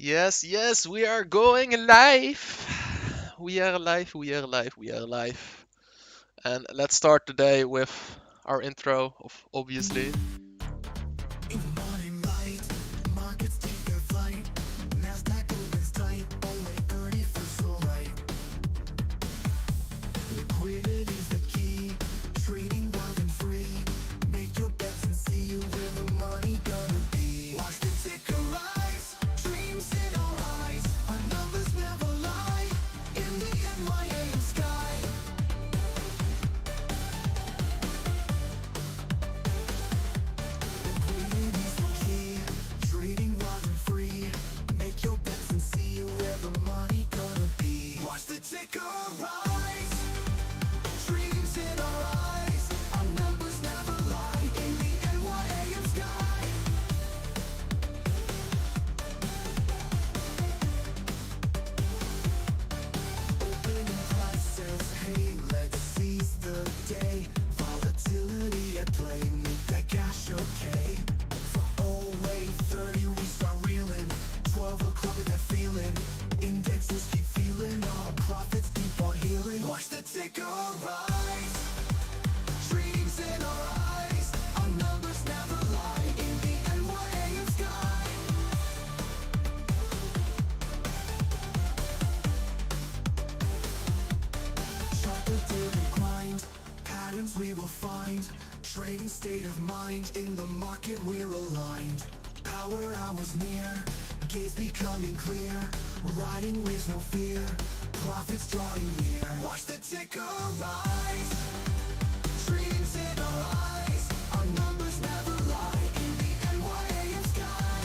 Yes, yes, we are going live. We are live, we are live, we are live. And let's start today with our intro, of obviously. In the morning light, markets take their flight. NASDAQ opens tight, only 30 feels so right. Liquidity's the key, trading wild and free. Make your bets and see where the money gonna be. Watch the ticker rise, dreams in our eyes. Our numbers never lie, in the NYAM sky. Liquidity's the key, trading wild and free. Make your bets and see where the money gonna be. Watch the ticker rise, dreams in our eyes. Our numbers never lie, in the NYAM sky. Opening price says, hey, let's seize the day. Volatility at play, make that cash okay. For 0830 we start reeling. 12 o'clock with that feeling. Indexes keep feeling, our profits keep on healing. Watch the ticker rise, dreams in our eyes. Our numbers never lie, in the NYAM sky. Sharper daily grind, patterns we will find. Trading state of mind, in the market we're aligned. Power hours near, gaze becoming clear. Riding waves, no fear, profits drawing near. Watch the ticker rise, dreams in our eyes. Our numbers never lie, in the NYAM sky.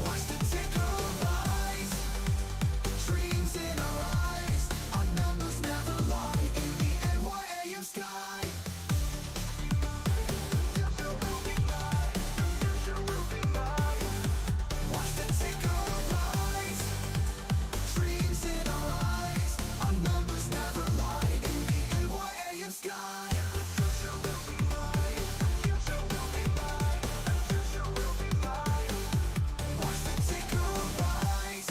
Watch the ticker rise, dreams in our eyes. Our numbers never lie, in the NYAM sky. Watch the ticker rise, dreams in our eyes. Our numbers never lie, in the NYAM sky. Watch the ticker rise,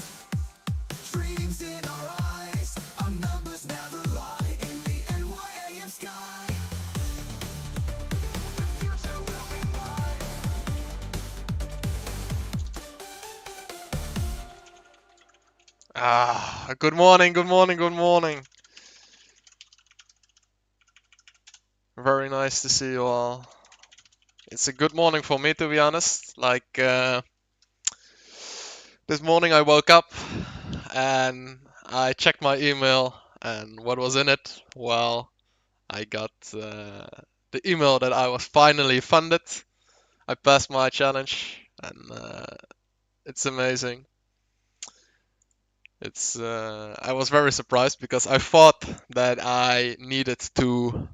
dreams in our eyes. Our numbers never lie, in the NYAM sky. Good morning, good morning, good morning. Very nice to see you all. It's a good morning for me, to be honest. This morning I woke up and I checked my email, and what was in it? Well, I got the email that I was finally funded. I passed my challenge, and it's amazing. I was very surprised because I thought that I needed to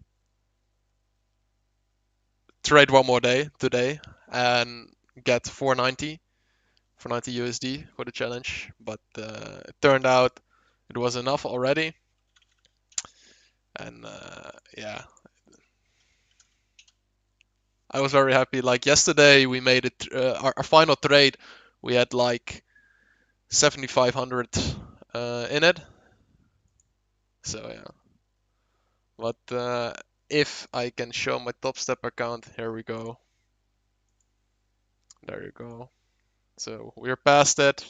trade one more day today and get 490 USD for the challenge, but it turned out it was enough already. And yeah, I was very happy. Like yesterday, we made it our final trade. We had like 7,500 in it. So yeah, but if I can show my Topstep account, here we go. There you go. So we're past it.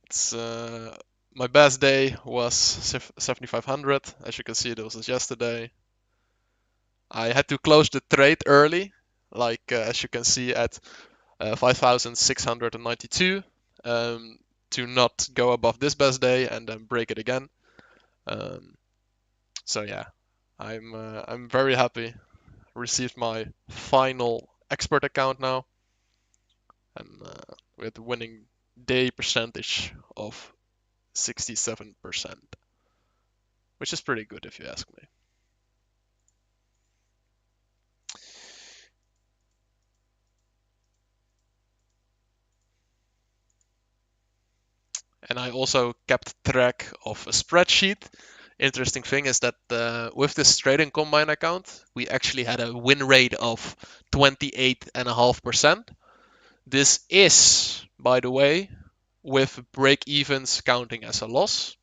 It's my best day was 7,500. As you can see, this was yesterday. I had to close the trade early, like as you can see at 5,692, to not go above this best day and then break it again. So yeah, I'm very happy. Received my final expert account now, and with winning day percentage of 67%, which is pretty good if you ask me. And I also kept track of a spreadsheet interesting thing is that with this trading combine account, we actually had a win rate of 28.5%. This is, by the way, with break evens counting as a loss.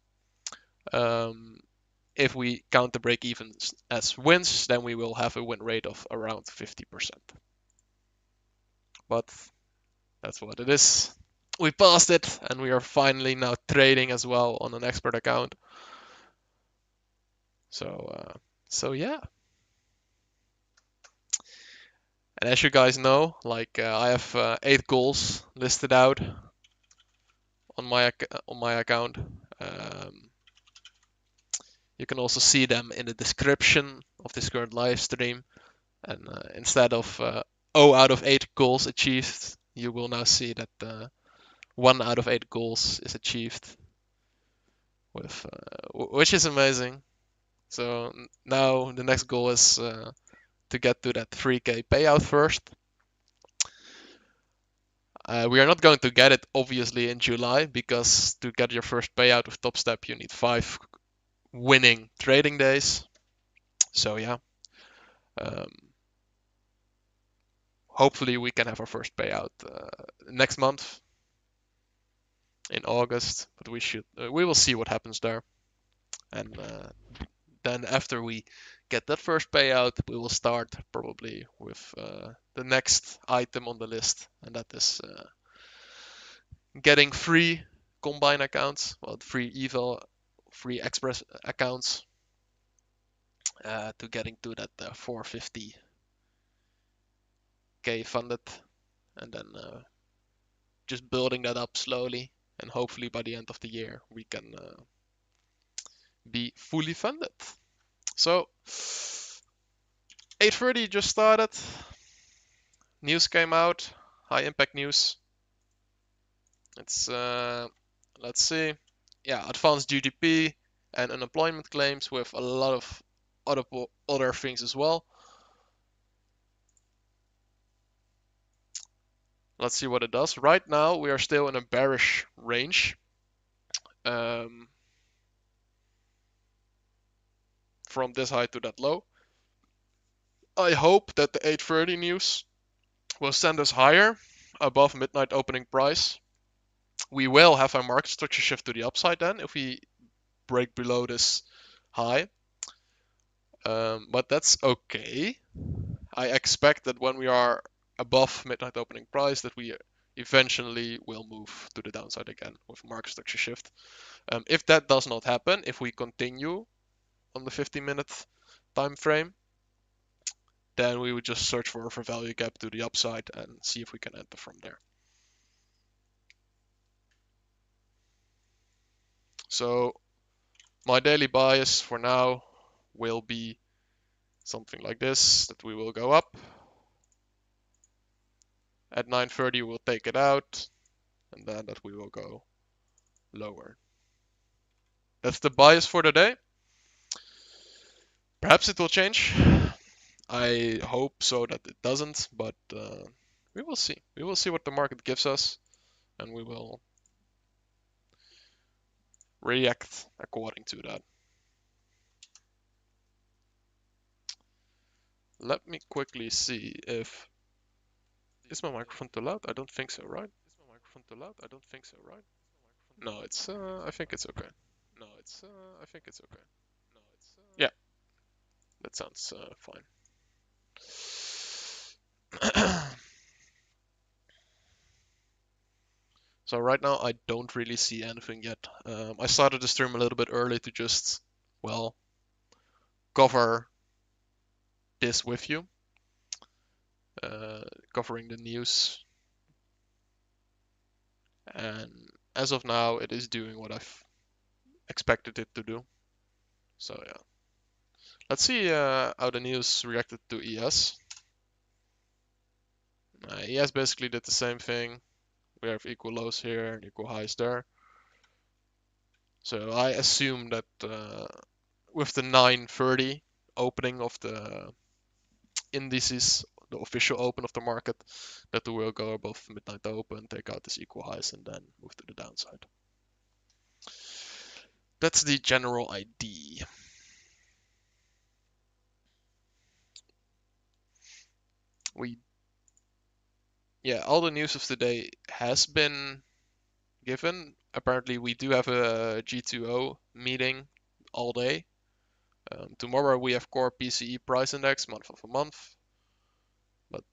If we count the break evens as wins, then we will have a win rate of around 50%. But that's what it is. We passed it, and we are finally now trading as well on an expert account. So yeah. And as you guys know, like I have 8 goals listed out on my account. You can also see them in the description of this current live stream. And instead of 0 out of 8 goals achieved, you will now see that 1 out of 8 goals is achieved, with which is amazing. So now the next goal is to get to that 3k payout first. We are not going to get it obviously in July, because to get your first payout with Topstep you need 5 winning trading days. So yeah, um, hopefully we can have our first payout next month in August, but we will see what happens there. And then after we get that first payout, we will start probably with the next item on the list, and that is getting free combine accounts, well, free eval, free express accounts, to getting to that 450k funded, and then just building that up slowly, and hopefully by the end of the year we can be fully funded. So 8:30 just started. News came out, high impact news. It's let's see, yeah, advanced GDP and unemployment claims, with a lot of other things as well. Let's see what it does. Right now we are still in a bearish range. From this high to that low. I hope that the 8:30 news will send us higher above midnight opening price. We will have a market structure shift to the upside then if we break below this high. But that's okay. I expect that when we are above midnight opening price, that we eventually will move to the downside again with market structure shift. If that does not happen, if we continue on the 15-minute time frame, then we would just search for a value gap to the upside and see if we can enter from there. So my daily bias for now will be something like this, that we will go up. At 9:30 we'll take it out, and then that we will go lower. That's the bias for the day. Perhaps it will change. I hope so that it doesn't, but we will see. We will see what the market gives us, and we will react according to that. Let me quickly see if... Is my microphone too loud? I don't think so, right? Is my microphone too loud? I don't think so, right? No, it's I think it's okay. No, it's I think it's okay. No, it's yeah, that sounds fine. So right now I don't really see anything yet. I started the stream a little bit early to just, well, cover this with you, covering the news. And as of now, it is doing what I've expected it to do. So yeah, let's see how the news reacted to ES. ES basically did the same thing. We have equal lows here and equal highs there. So I assume that with the 9:30 opening of the indices, the official open of the market, that we will go above midnight open, take out this equal highs, and then move to the downside. That's the general idea. We, yeah, all the news of today has been given. Apparently, we do have a G2O meeting all day. Tomorrow we have core PCE price index month of a month, but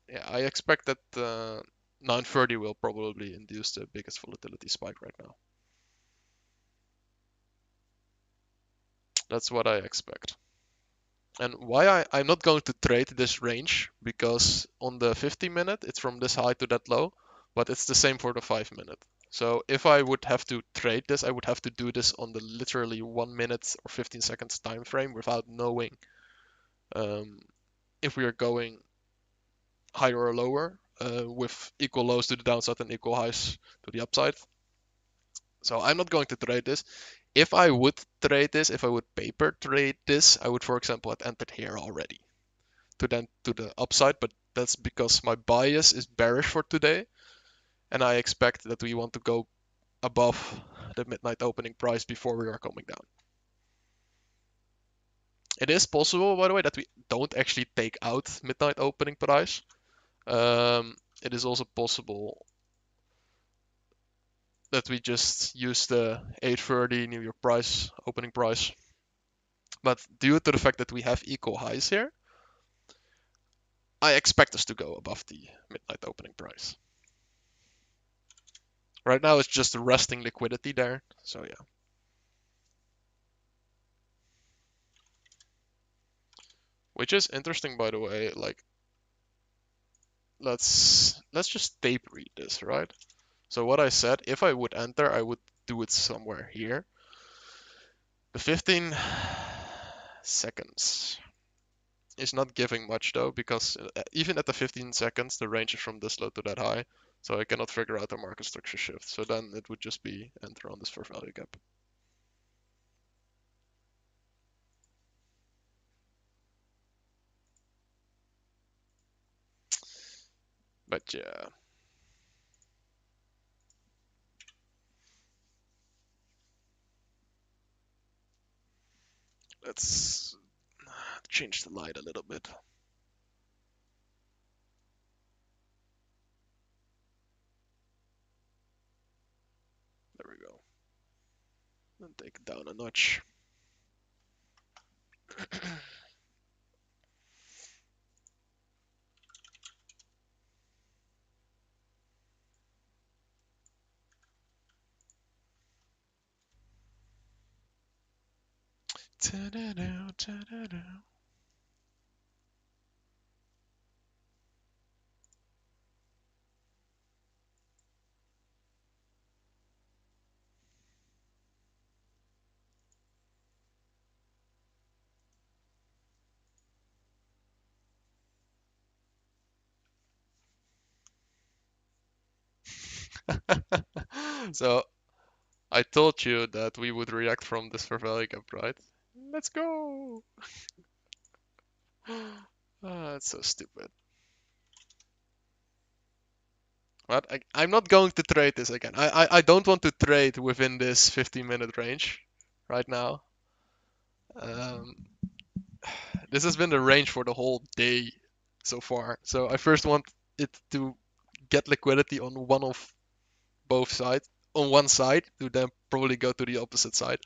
yeah, I expect that 930 will probably induce the biggest volatility spike right now. That's what I expect. And why I'm not going to trade this range, because on the 50-minute it's from this high to that low, but it's the same for the 5-minute. So if I would have to trade this, I would have to do this on the literally 1 minute or 15 seconds time frame without knowing um, if we are going higher or lower, with equal lows to the downside and equal highs to the upside. So I'm not going to trade this. If I would trade this, if I would paper trade this, I would, for example, have entered here already to then to the upside, but that's because my bias is bearish for today, and I expect that we want to go above the midnight opening price before we are coming down. It is possible, by the way, that we don't actually take out midnight opening price. It is also possible that we just use the 830 New York price, opening price. But due to the fact that we have equal highs here, I expect us to go above the midnight opening price. Right now it's just resting liquidity there, so yeah. Which is interesting, by the way. Like, let's just tape read this, right? So what I said, if I would enter, I would do it somewhere here. The 15 seconds is not giving much though, because even at the 15 seconds, the range is from this low to that high. So I cannot figure out a market structure shift. So then it would just be enter on this fair value gap. But yeah. Let's change the light a little bit. There we go. And take it down a notch. Ta-da-da, ta-da-da. So I told you that we would react from this fair value gap, right? Let's go! That's so stupid. But I'm not going to trade this again. I don't want to trade within this 15-minute range right now. Um, this has been the range for the whole day so far. So I first want it to get liquidity on one of both sides, on one side, to then probably go to the opposite side.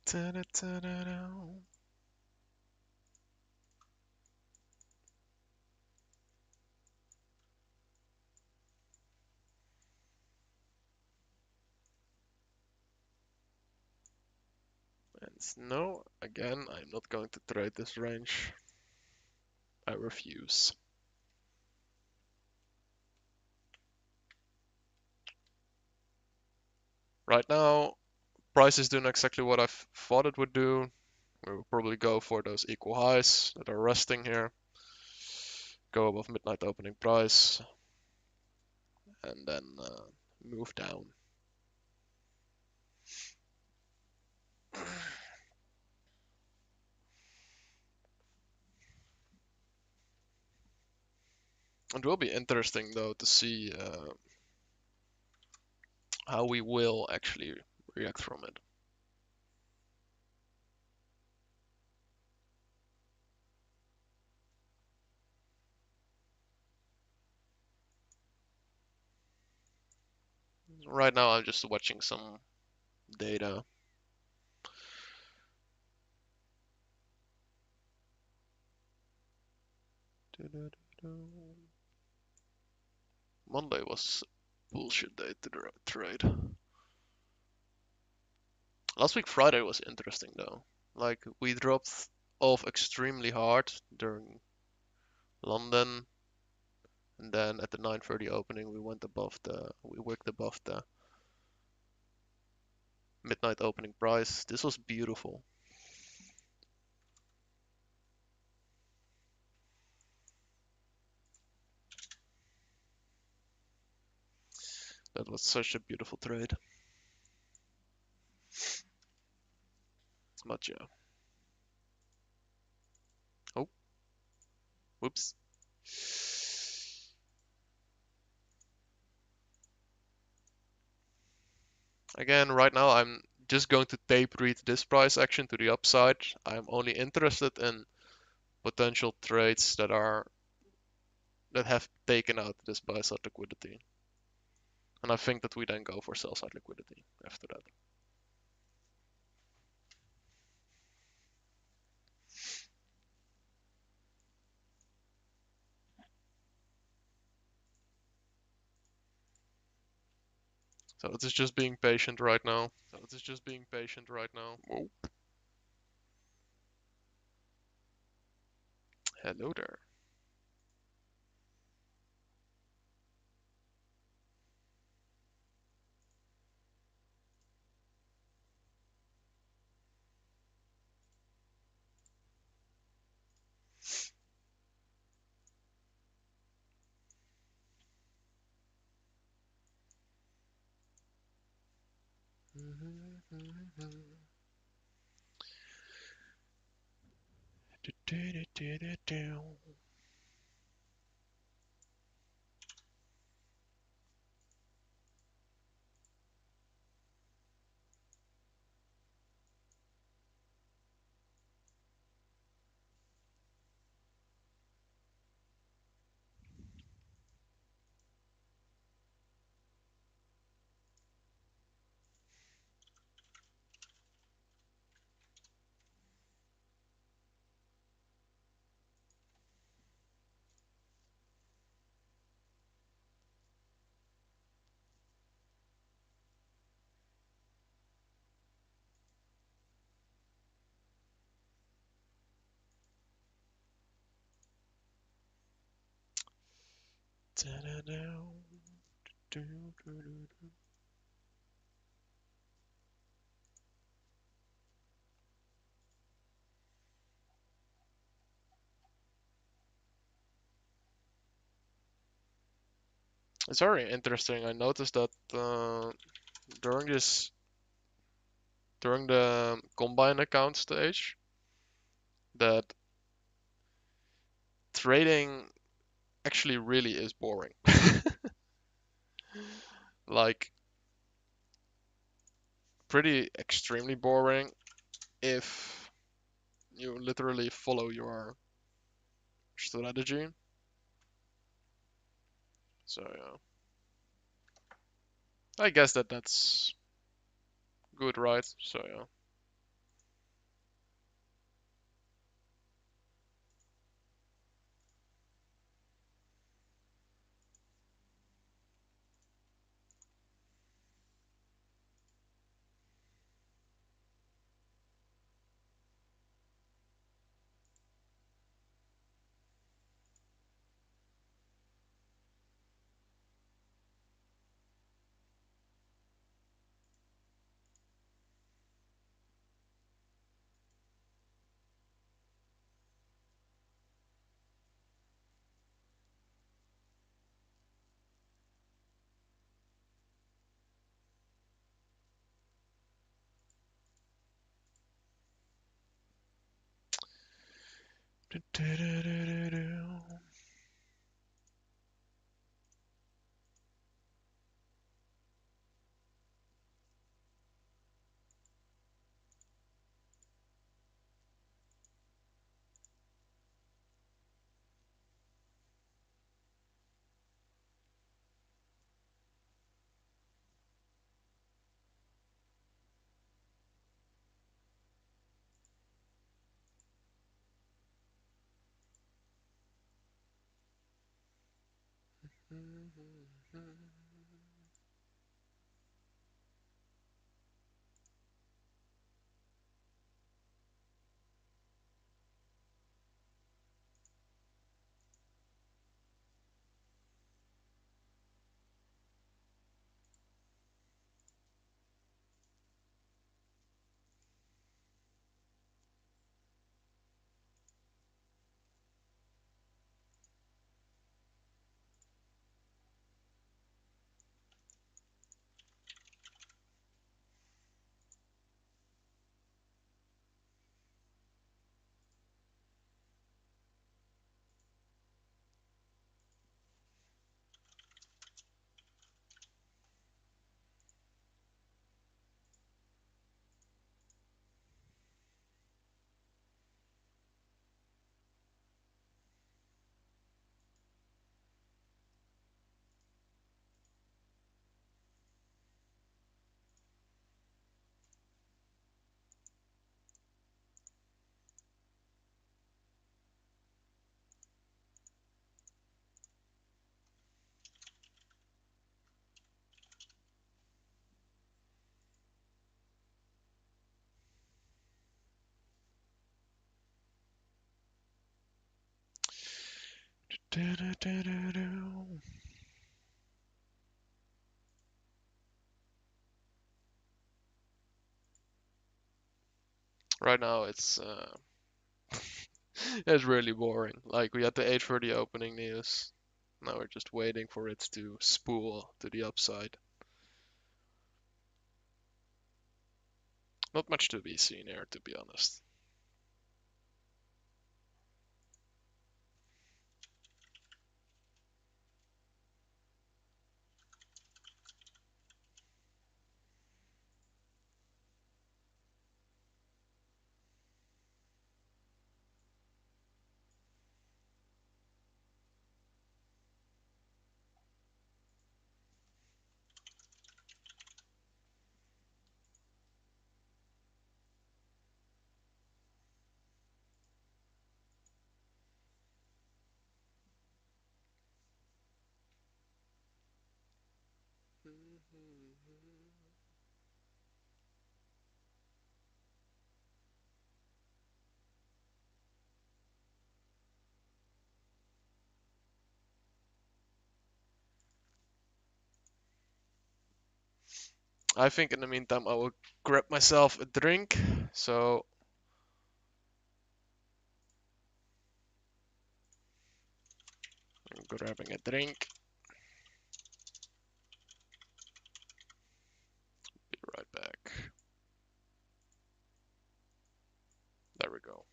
Ta-da-ta-da-da. And no, again, I'm not going to trade this range. I refuse. Right now, price is doing exactly what I thought it would do. We will probably go for those equal highs that are resting here. Go above midnight opening price. and then move down. It will be interesting though to see how we will actually react from it. Right now I'm just watching some data. Monday was bullshit day to trade. Last week Friday was interesting though. Like we dropped off extremely hard during London, and then at the 9:30 opening we wicked above the midnight opening price. This was beautiful. That was such a beautiful trade. But yeah. Oh, whoops. Again, right now I'm just going to tape read this price action to the upside. I'm only interested in potential trades that have taken out this buy side liquidity. And I think that we then go for sell side liquidity after that. So it is just being patient right now. Whoa. Hello there. It's very interesting. I noticed that during this during the combine account stage that trading actually really is boring. Like pretty extremely boring if you literally follow your strategy. So yeah, I guess that's good, right? So yeah. Right now it's really boring. Like we had the 8:30 opening news. Now we're just waiting for it to spool to the upside. Not much to be seen here, to be honest. I think in the meantime I will grab myself a drink. So I'm grabbing a drink. Be right back. There we go.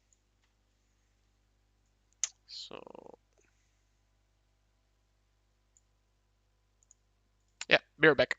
So yeah, be right back.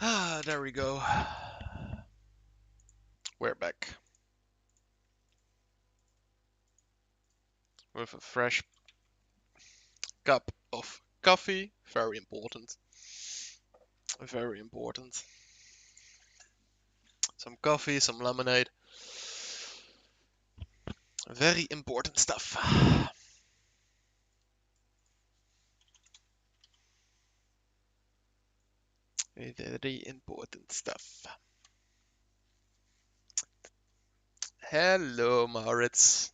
Ah, there we go. We're back with a fresh cup of coffee. Very important. Very important. Some coffee, some lemonade. Very important stuff. Very important stuff. Hello, Maurits.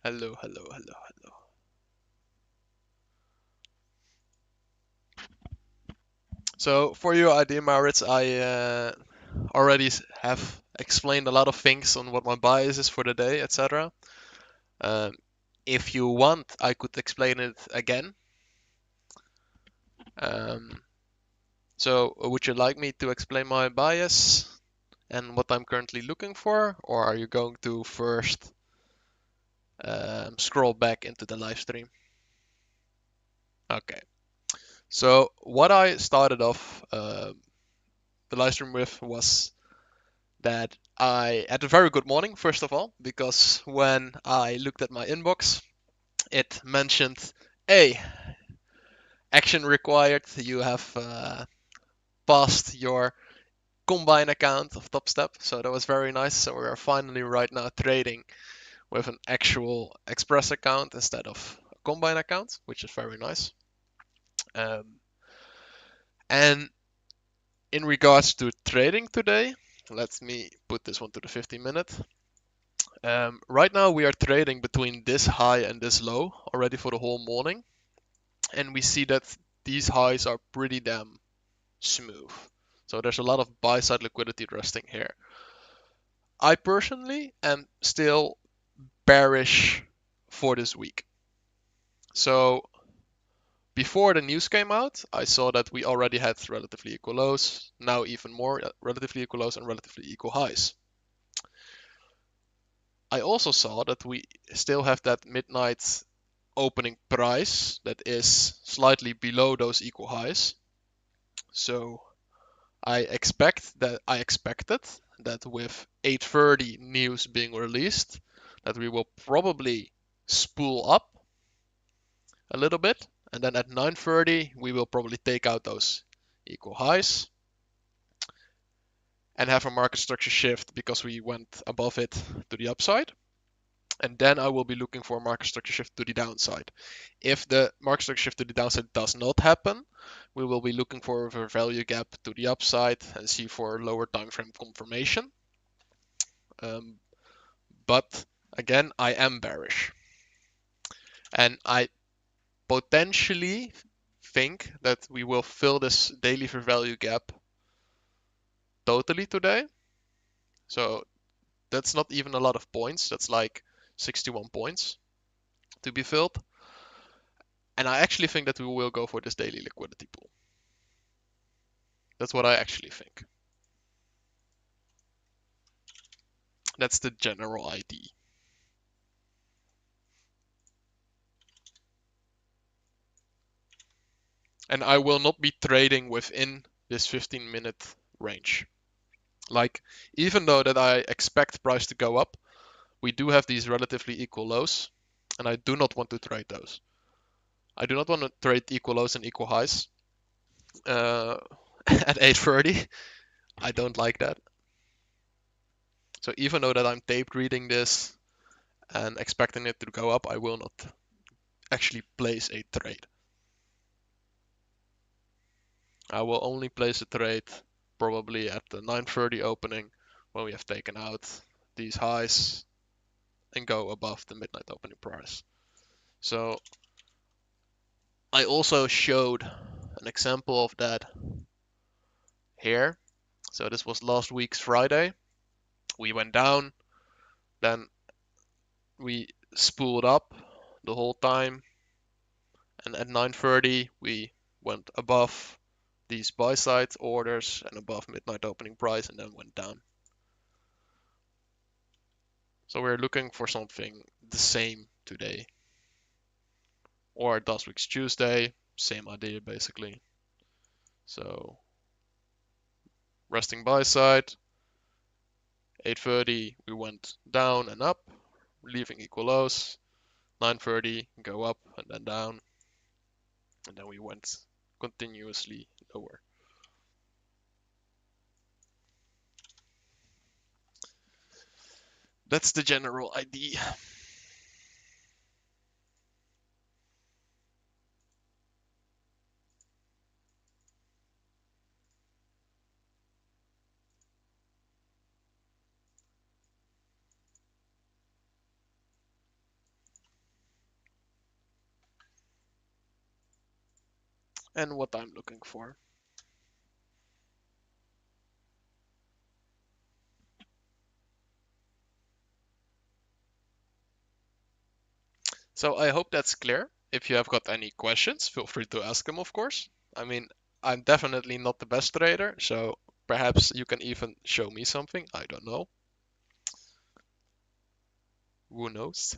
Hello, hello, hello, hello. So for your idea, Maurits, I already have explained a lot of things on what my bias is for the day, etc. Um, if you want, I could explain it again. Um, so would you like me to explain my bias and what I'm currently looking for, or are you going to first scroll back into the live stream? Okay. So what I started off the live stream with was that I had a very good morning, first of all, because when I looked at my inbox, it mentioned, hey, action required. You have passed your combine account of Topstep. So that was very nice. So we are finally right now trading with an actual Express account instead of a combine account, which is very nice. And in regards to trading today, let me put this one to the 15-minute. Right now we are trading between this high and this low already for the whole morning. And we see that these highs are pretty damn smooth. So there's a lot of buy side liquidity resting here. I personally am still bearish for this week. So before the news came out, I saw that we already had relatively equal lows, now even more relatively equal lows and relatively equal highs. I also saw that we still have that midnight opening price that is slightly below those equal highs. So I expected that with 8:30 news being released, that we will probably spool up a little bit, and then at 9:30 we will probably take out those equal highs and have a market structure shift because we went above it to the upside. And then I will be looking for a market structure shift to the downside. If the market structure shift to the downside does not happen, we will be looking for a value gap to the upside and see for lower time frame confirmation. But again, I am bearish. And I potentially think that we will fill this daily fair value gap totally today. So that's not even a lot of points. That's like 61 points to be filled. And I actually think that we will go for this daily liquidity pool. That's what I actually think. That's the general idea. And I will not be trading within this 15-minute range. Like, even though that I expect price to go up, we do have these relatively equal lows, and I do not want to trade those. I do not want to trade equal lows and equal highs at 8:30. I don't like that. So even though that I'm tape reading this and expecting it to go up, I will not actually place a trade. I will only place a trade probably at the 9:30 opening when we have taken out these highs and go above the midnight opening price. So I also showed an example of that here. So this was last week's Friday. We went down, then we spooled up the whole time, and at 9:30 we went above these buy side orders and above midnight opening price and then went down. So we're looking for something the same today. Or last week's Tuesday, same idea basically. So resting buy side, 8:30 we went down and up, leaving equal lows. 9:30 go up and then down, and then we went continuously lower. That's the general idea. And what I'm looking for. So I hope that's clear. If you have got any questions, feel free to ask them, of course. I mean, I'm definitely not the best trader, so perhaps you can even show me something. I don't know. Who knows?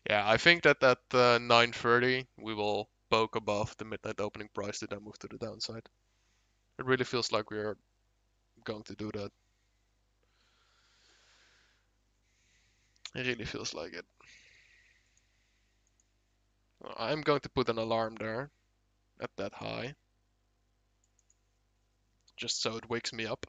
Yeah, I think that at 9:30 we will poke above the midnight opening price to then move to the downside. It really feels like we're going to do that. It really feels like it. I'm going to put an alarm there at that high, just so it wakes me up.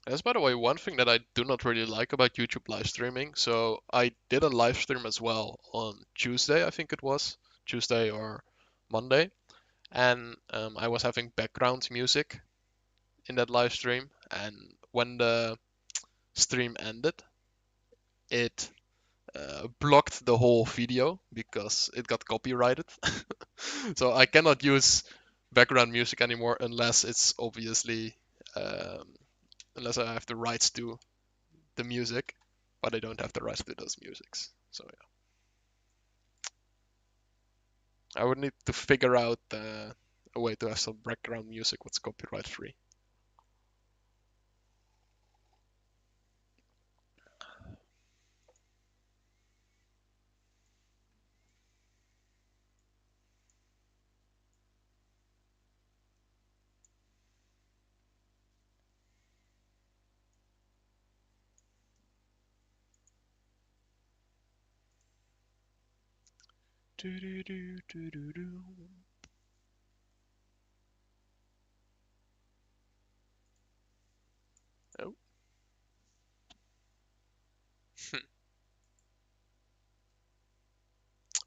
That's, by the way, one thing that I do not really like about YouTube live streaming. So I did a live stream as well on Tuesday, I think it was, Tuesday or Monday, and I was having background music in that live stream. And when the stream ended, it blocked the whole video because it got copyrighted. So I cannot use background music anymore unless it's obviously unless I have the rights to the music, but I don't have the rights to those musics. So yeah, I would need to figure out a way to have some background music that's copyright free. Do, do, do, do, do, do. Oh.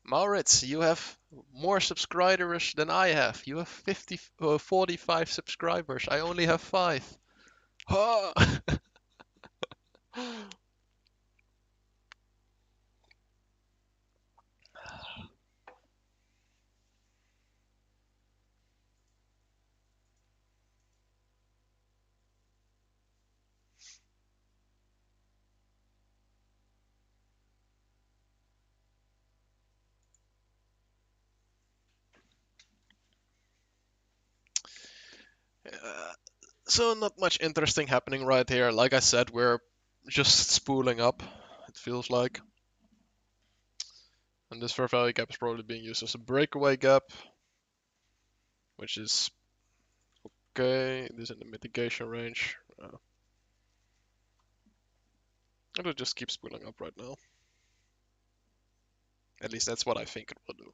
Maurits, you have more subscribers than I have. You have 45 subscribers. I only have 5. Huh. Uh, so not much interesting happening right here. Like I said, we're just spooling up, it feels like. And this fair value gap is probably being used as a breakaway gap, which is okay. It is in the mitigation range. It'll just keep spooling up right now. At least that's what I think it will do.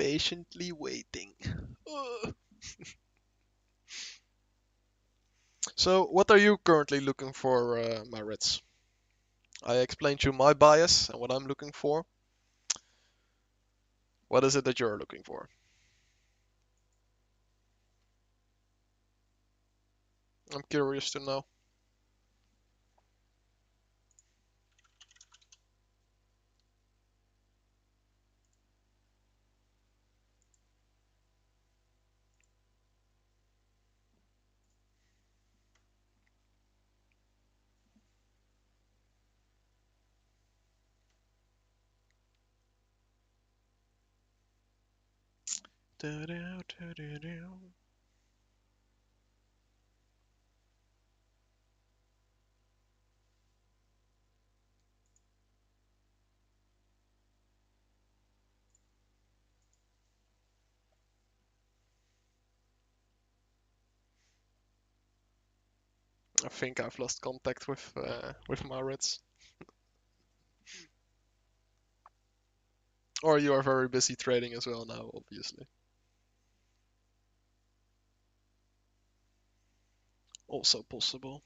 patiently waiting. Ugh. So, what are you currently looking for, Maritz? I explained to you my bias and what I'm looking for. What is it that you're looking for? I'm curious to know. I think I've lost contact with Maritz. Or you are very busy trading as well now, obviously. Also possible.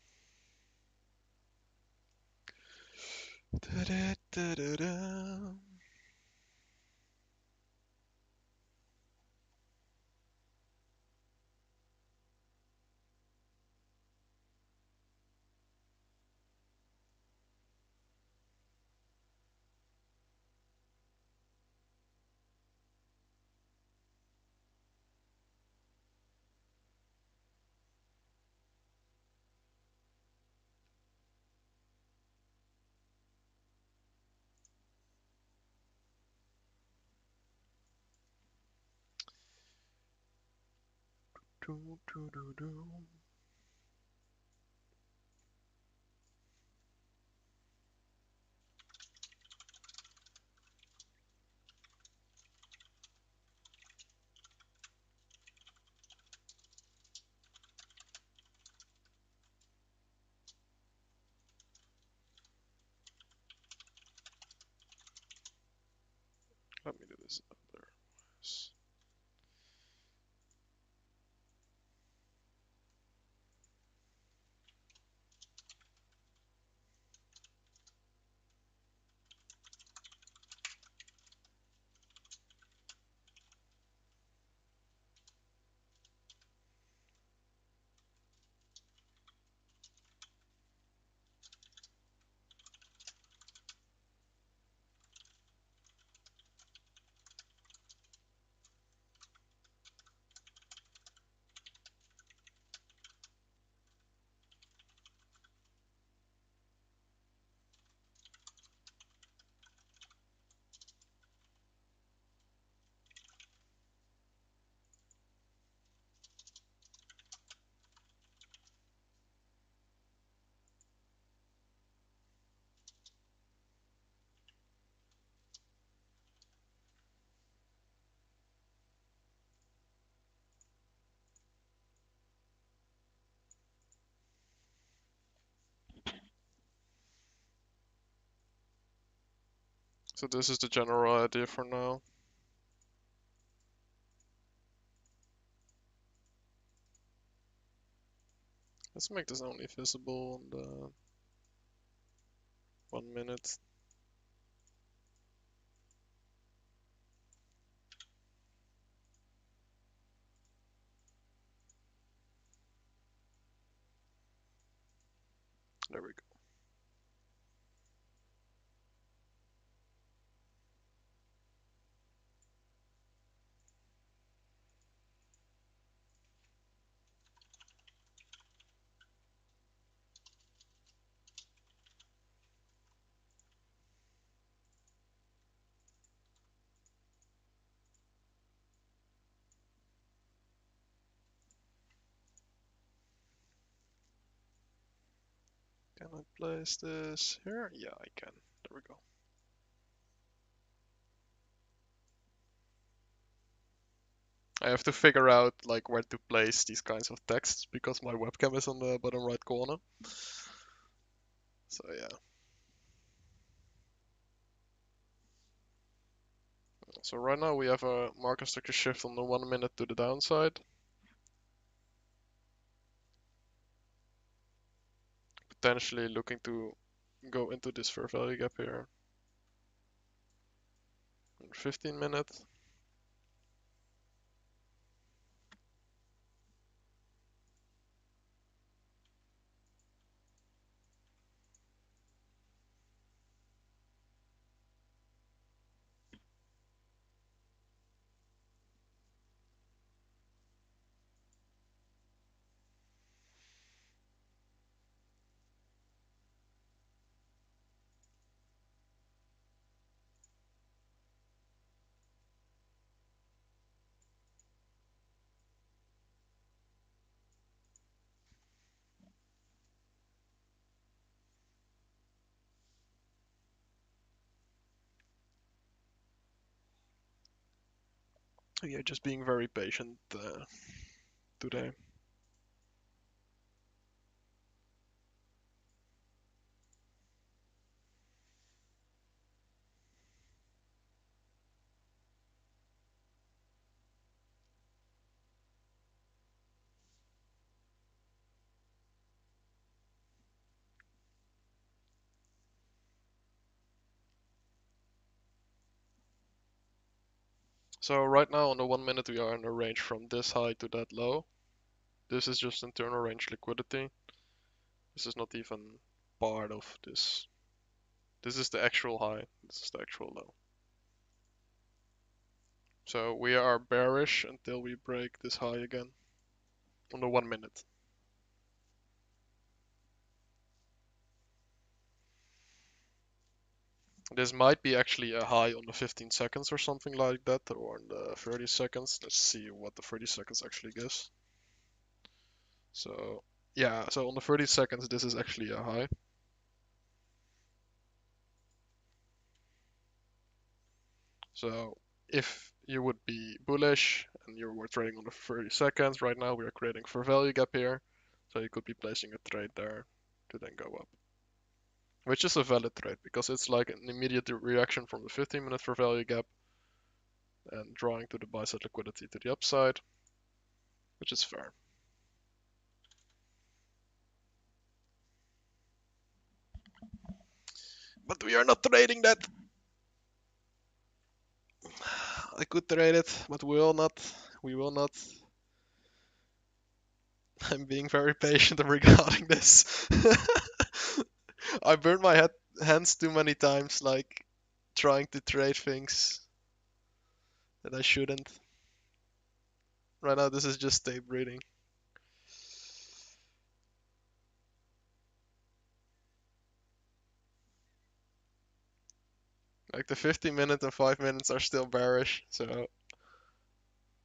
Let me do this other. So this is the general idea for now. Let's make this only visible on the 1 minute. There we go. Can I place this here? Yeah, I can. There we go. I have to figure out like where to place these kinds of texts because my webcam is on the bottom right corner. So yeah. So right now we have a market structure shift on the 1 minute to the downside. Potentially looking to go into this fair value gap here. 15 minutes. Yeah, just being very patient today. So right now on the 1 minute we are in a range from this high to that low. This is just internal range liquidity. This is not even part of this. This is the actual high. This is the actual low. So we are bearish until we break this high again on the 1 minute. This might be actually a high on the 15 seconds or something like that, or on the 30 seconds. Let's see what the 30 seconds actually gives. So yeah, so on the 30 seconds this is actually a high. So if you would be bullish and you were trading on the 30 seconds, right now we are creating for value gap here. So you could be placing a trade there to then go up. Which is a valid trade because it's like an immediate reaction from the 15-minute for value gap and drawing to the buy side liquidity to the upside, which is fair. But we are not trading that. I could trade it, but we will not. We will not. I'm being very patient regarding this. I burned my hands too many times, like trying to trade things that I shouldn't. Right now, this is just tape reading. Like the 15 minutes and 5 minutes are still bearish, so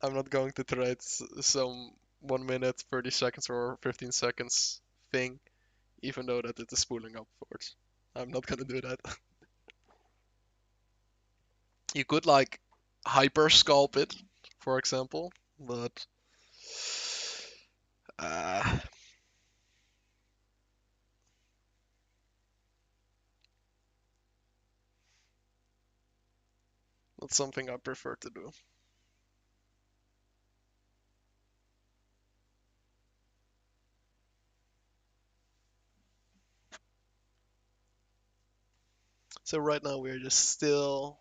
I'm not going to trade some 1 minute, 30 seconds, or 15 seconds thing, even though that it is spooling upwards. I'm not gonna do that. You could like hyper scalp it, for example, but uh, not something I prefer to do. So right now we're just still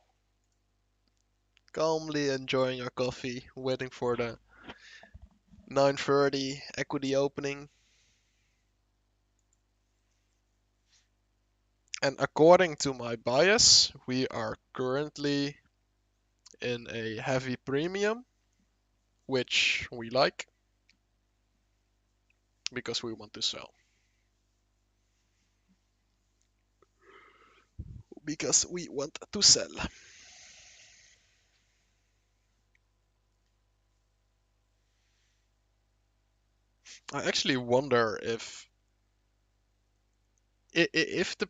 calmly enjoying our coffee, waiting for the 9:30 equity opening. And according to my bias, we are currently in a heavy premium, which we like because we want to sell. Because we want to sell. I actually wonder if the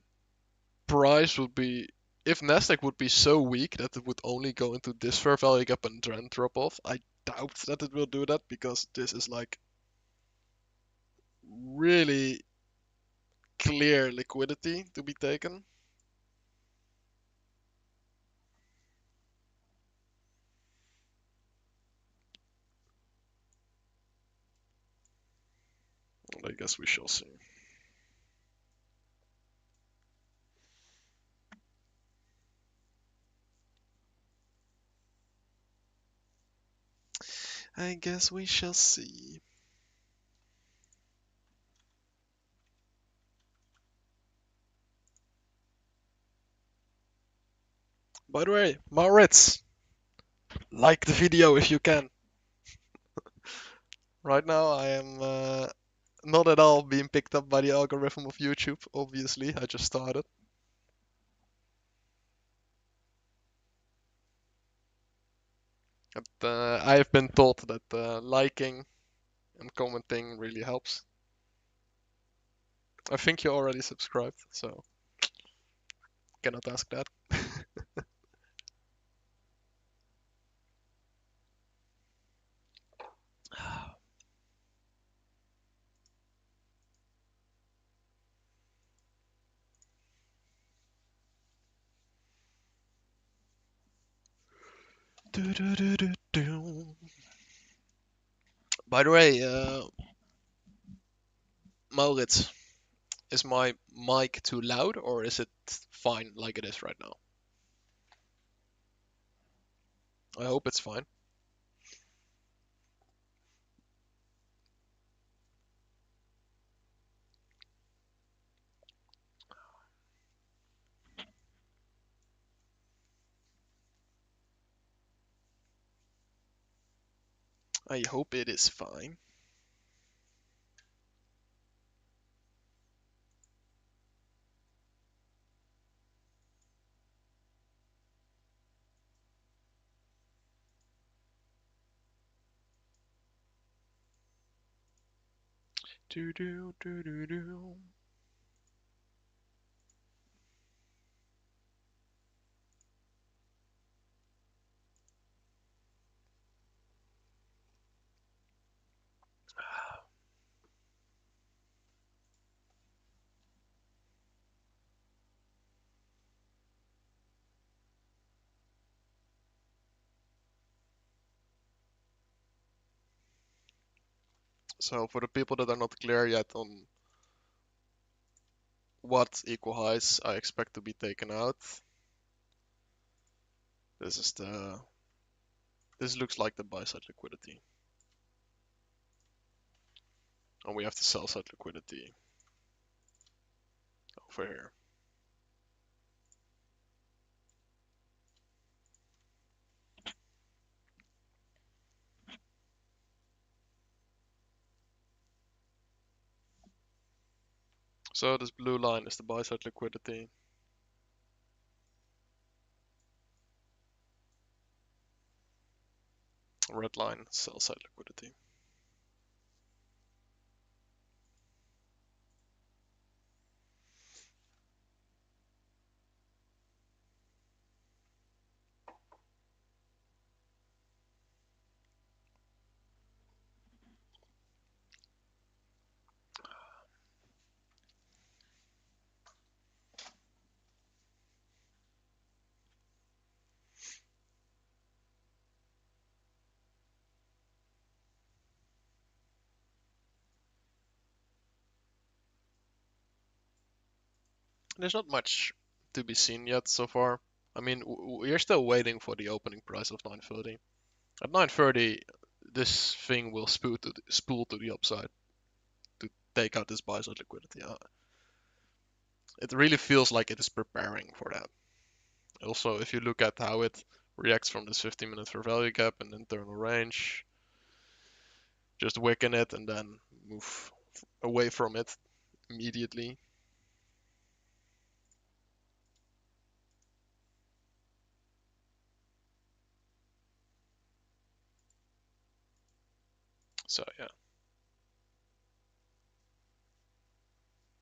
price would be if NASDAQ would be so weak that it would only go into this fair value gap and then drop off. I doubt that it will do that because this is like really clear liquidity to be taken. I guess we shall see. I guess we shall see. By the way, Maurits, like the video if you can. Right now I am not at all being picked up by the algorithm of YouTube, obviously. I just started. But I have been told that liking and commenting really helps. I think you already subscribed, so cannot ask that. By the way, Maurits, is my mic too loud or is it fine like it is right now? I hope it's fine. I hope it is fine. Do do do do do. So for the people that are not clear yet on what equal highs I expect to be taken out, this looks like the buy side liquidity. And we have the sell side liquidity over here. So this blue line is the buy side liquidity. Red line, sell side liquidity. There's not much to be seen yet so far. I mean, we're still waiting for the opening price of 930. At 930, this thing will spool to the upside to take out this buy side liquidity. It really feels like it is preparing for that. Also, if you look at how it reacts from this 15-minute fair value gap and internal range, just wicken it and then move away from it immediately. So yeah.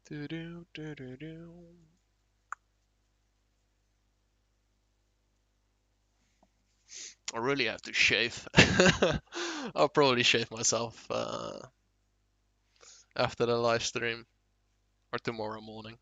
Do do do do do. I really have to shave. I'll probably shave myself after the live stream or tomorrow morning.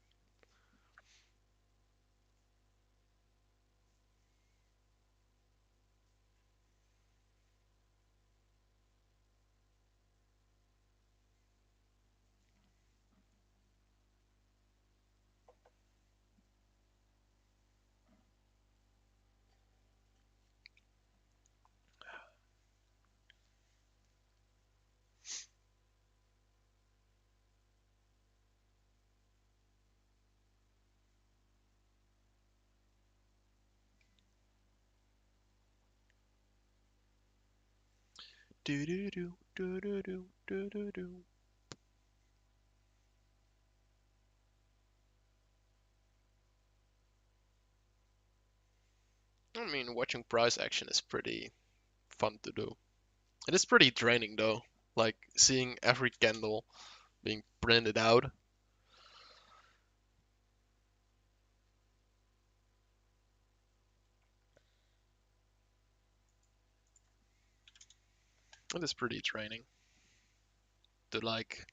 Do do do do do do do do do. I mean, watching price action is pretty fun to do. It is pretty draining though, like seeing every candle being printed out. It is pretty draining to like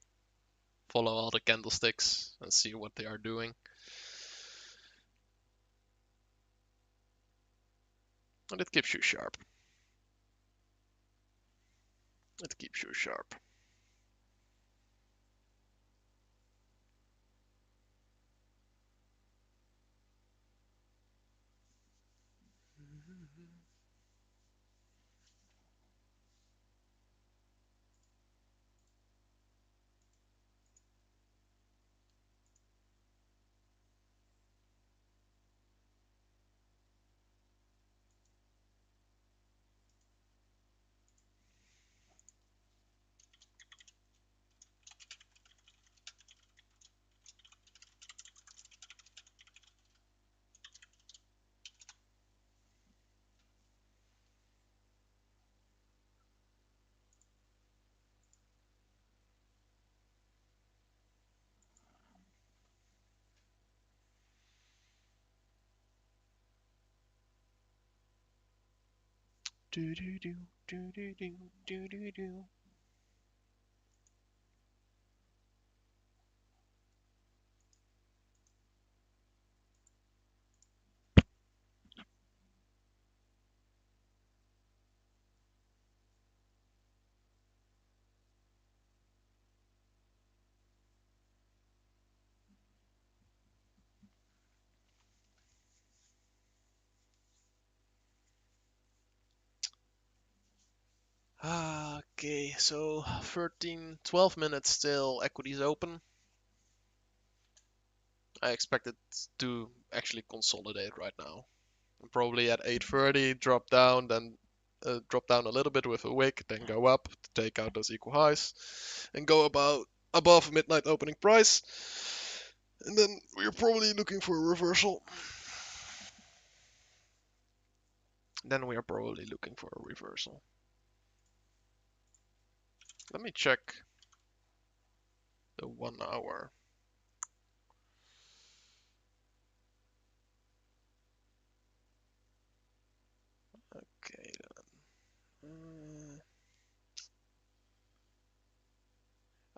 follow all the candlesticks and see what they are doing. And it keeps you sharp. It keeps you sharp. Do do do do do do do do do. Okay, so 13, 12 minutes still, equities open. I expect it to actually consolidate right now. And probably at 8:30 drop down, then drop down a little bit with a wick, then go up to take out those equal highs, and go about above midnight opening price. And then we're probably looking for a reversal. Then we are probably looking for a reversal. Let me check the 1 hour. Okay then.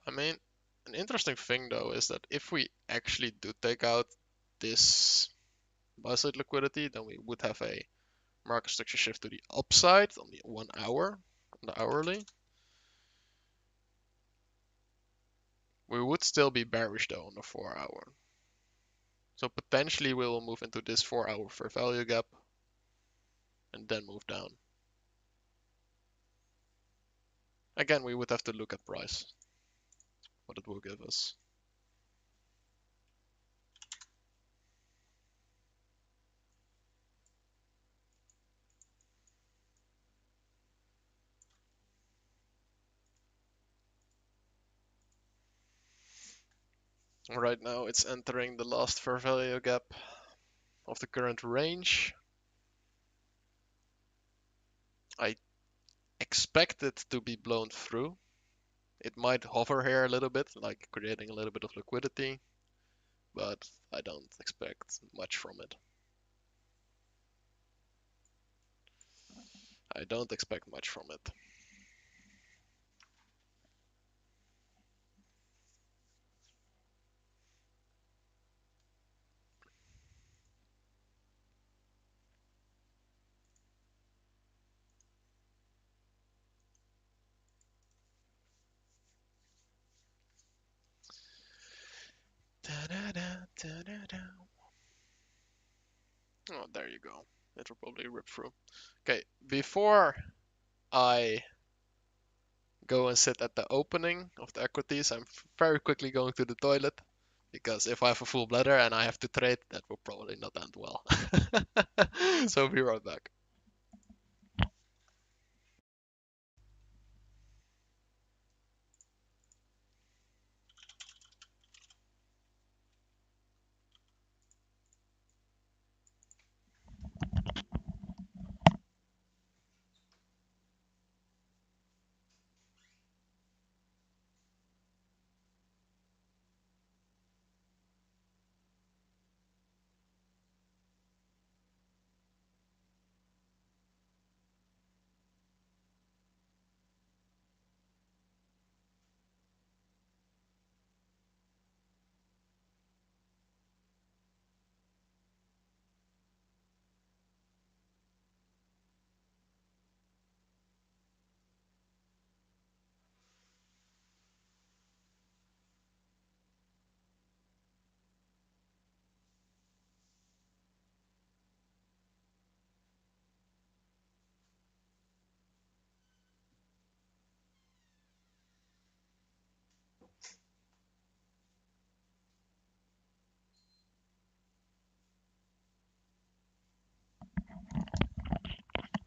I mean, an interesting thing though is that if we actually do take out this buy side liquidity, then we would have a market structure shift to the upside on the 1 hour, on the hourly. We would still be bearish though on the 4 hour. So potentially we will move into this 4 hour fair value gap and then move down. Again, we would have to look at price, what it will give us. Right now it's entering the last fair value gap of the current range. I expect it to be blown through. It might hover here a little bit, like creating a little bit of liquidity, but I don't expect much from it. I don't expect much from it. Oh, there you go. It will probably rip through. Okay, before I go and sit at the opening of the equities, I'm very quickly going to the toilet because if I have a full bladder and I have to trade, that will probably not end well. So be right back.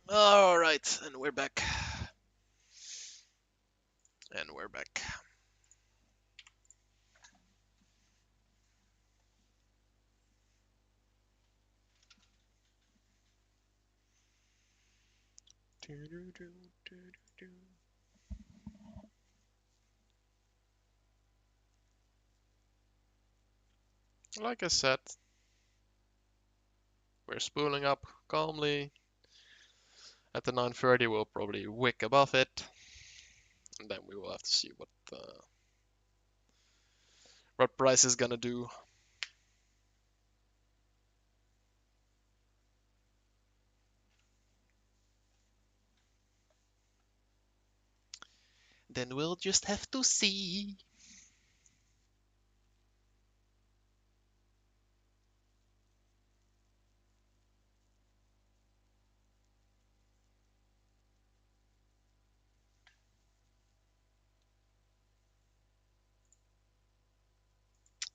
All right, and we're back. And we're back. Like I said, we're spooling up calmly. At the 9:30, we'll probably wick above it, and then we will have to see what price is gonna do. Then we'll just have to see.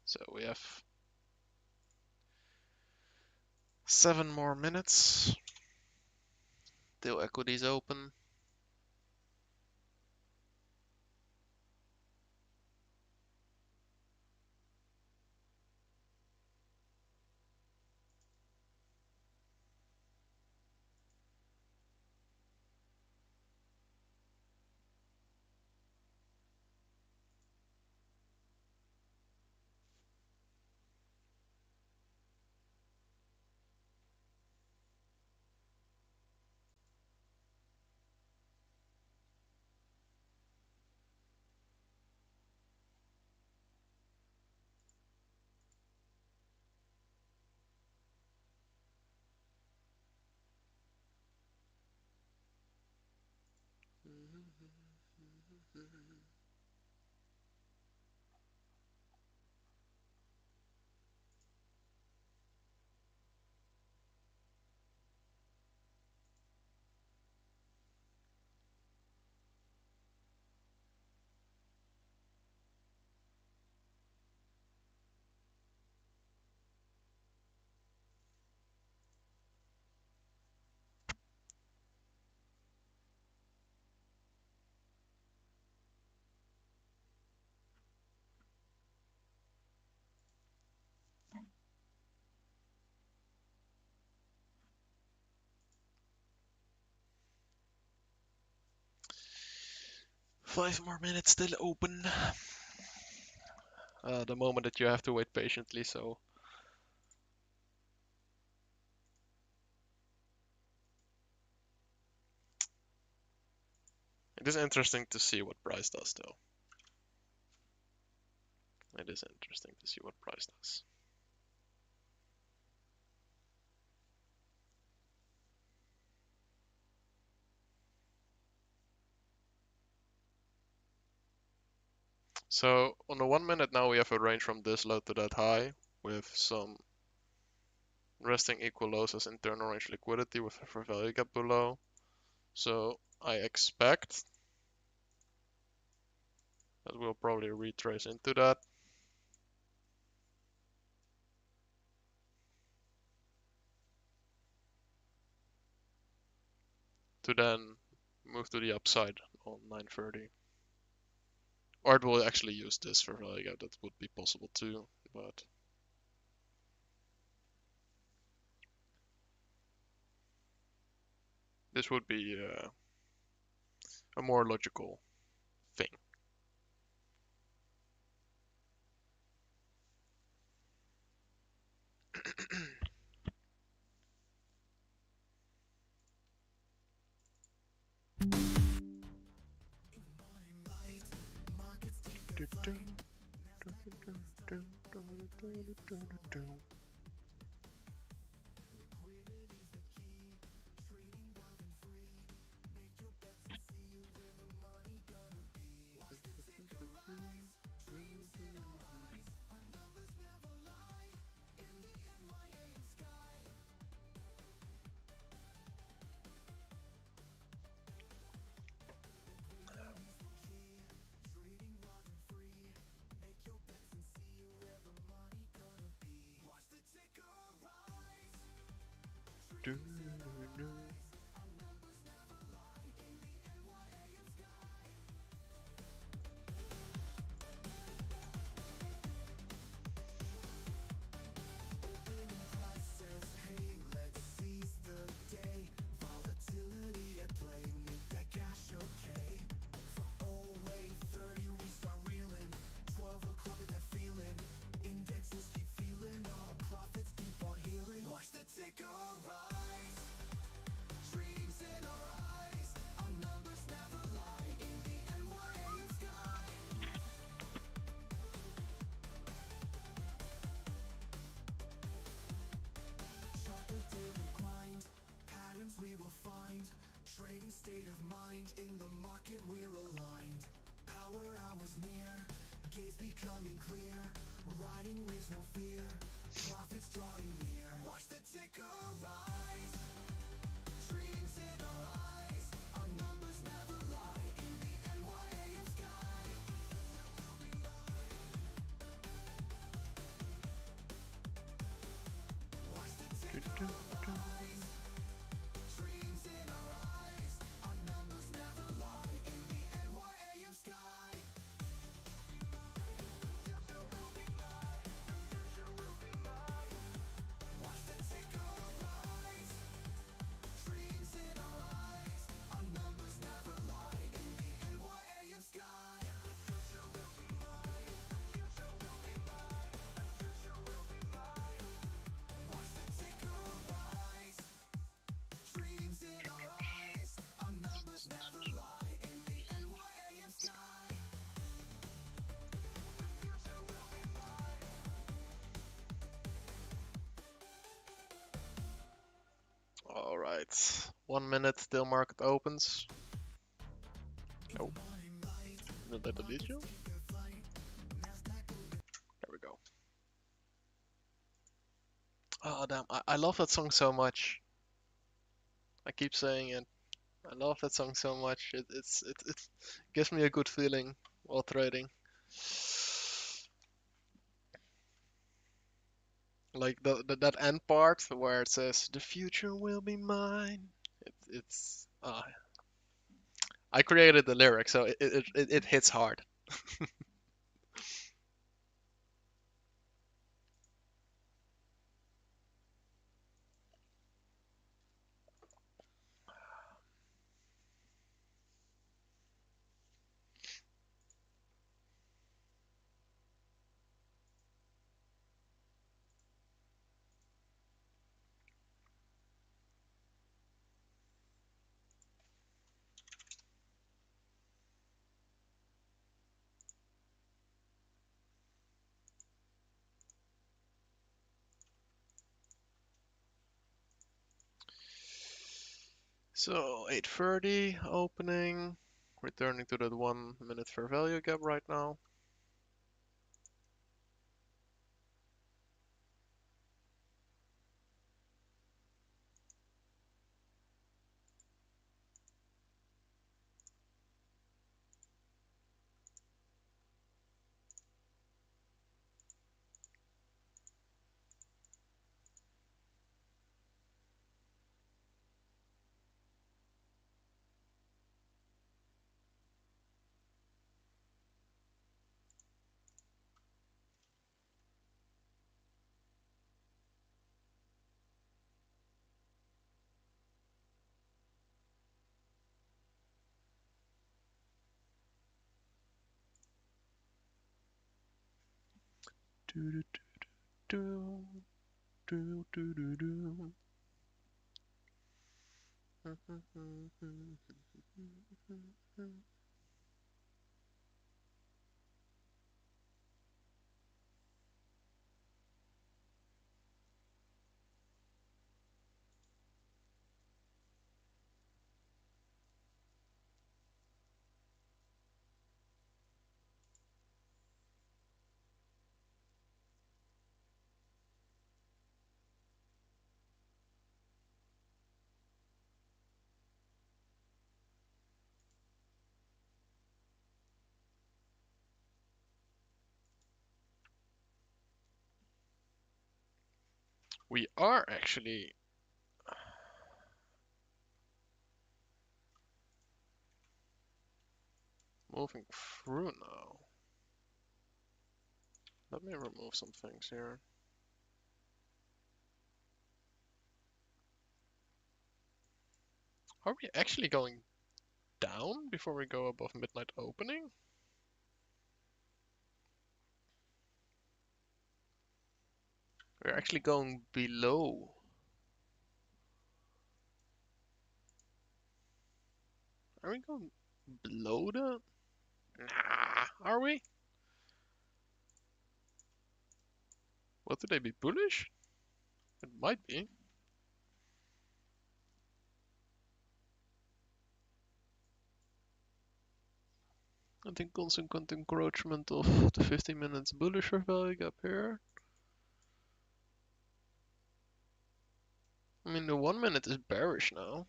So we have 7 more minutes till equities open. Five more minutes till open. The moment that you have to wait patiently, so it is interesting to see what price does though. It is interesting to see what price does. So on the 1 minute now we have a range from this low to that high with some resting equal lows as internal range liquidity with a fair value gap below. So I expect that we'll probably retrace into that. To then move to the upside on 9:30. Or it will actually use this for value gap, that would be possible too, but this would be a more logical thing. gaze becoming clear. We're riding with no fear. Profits drawing near. Watch the ticker rise. Dreams in our eyes. Our numbers never lie. In the NYAM sky. Watch the ticker rise. Dreams in our eyes. Our numbers never lie. In the NYAM sky. Watch the ticker rise. Dreams in our eyes. Our numbers never lie. In the NYAM sky. Watch the ticker rise. Dreams in our eyes. Our numbers never lie. In the NYAM sky. All right. 1 minute till market opens. Oh, did I delete you? There we go. Oh damn! I love that song so much. I keep saying it. I love that song so much. It gives me a good feeling while trading. Like that end part where it says the future will be mine. It's I created the lyric, so it hits hard. So 8:30 opening, returning to that 1 minute fair value gap right now. Do do do do do do do. We are actually moving through now. Let me remove some things here. Are we actually going down before we go above midnight opening? We're actually going below. Are we going below that? Nah, are we? What, do they be bullish? It might be. I think consequent encroachment of the 15 minutes bullish value gap here. I mean, the 1 minute is bearish now.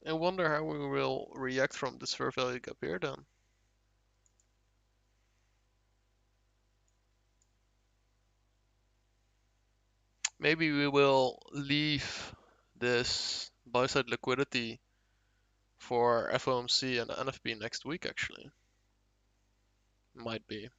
I wonder how we will react from this fair value gap here then. Maybe we will leave this buy side liquidity for FOMC and NFP next week actually. Might be.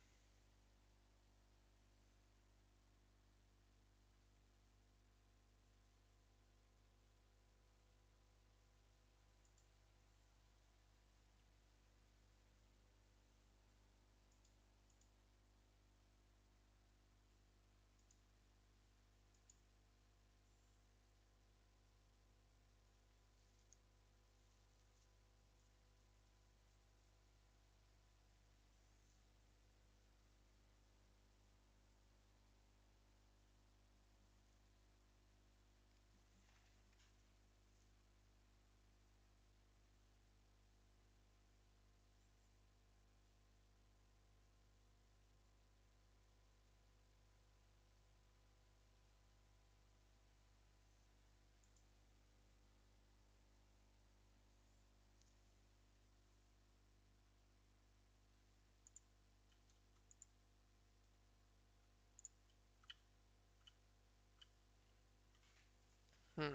Hmm.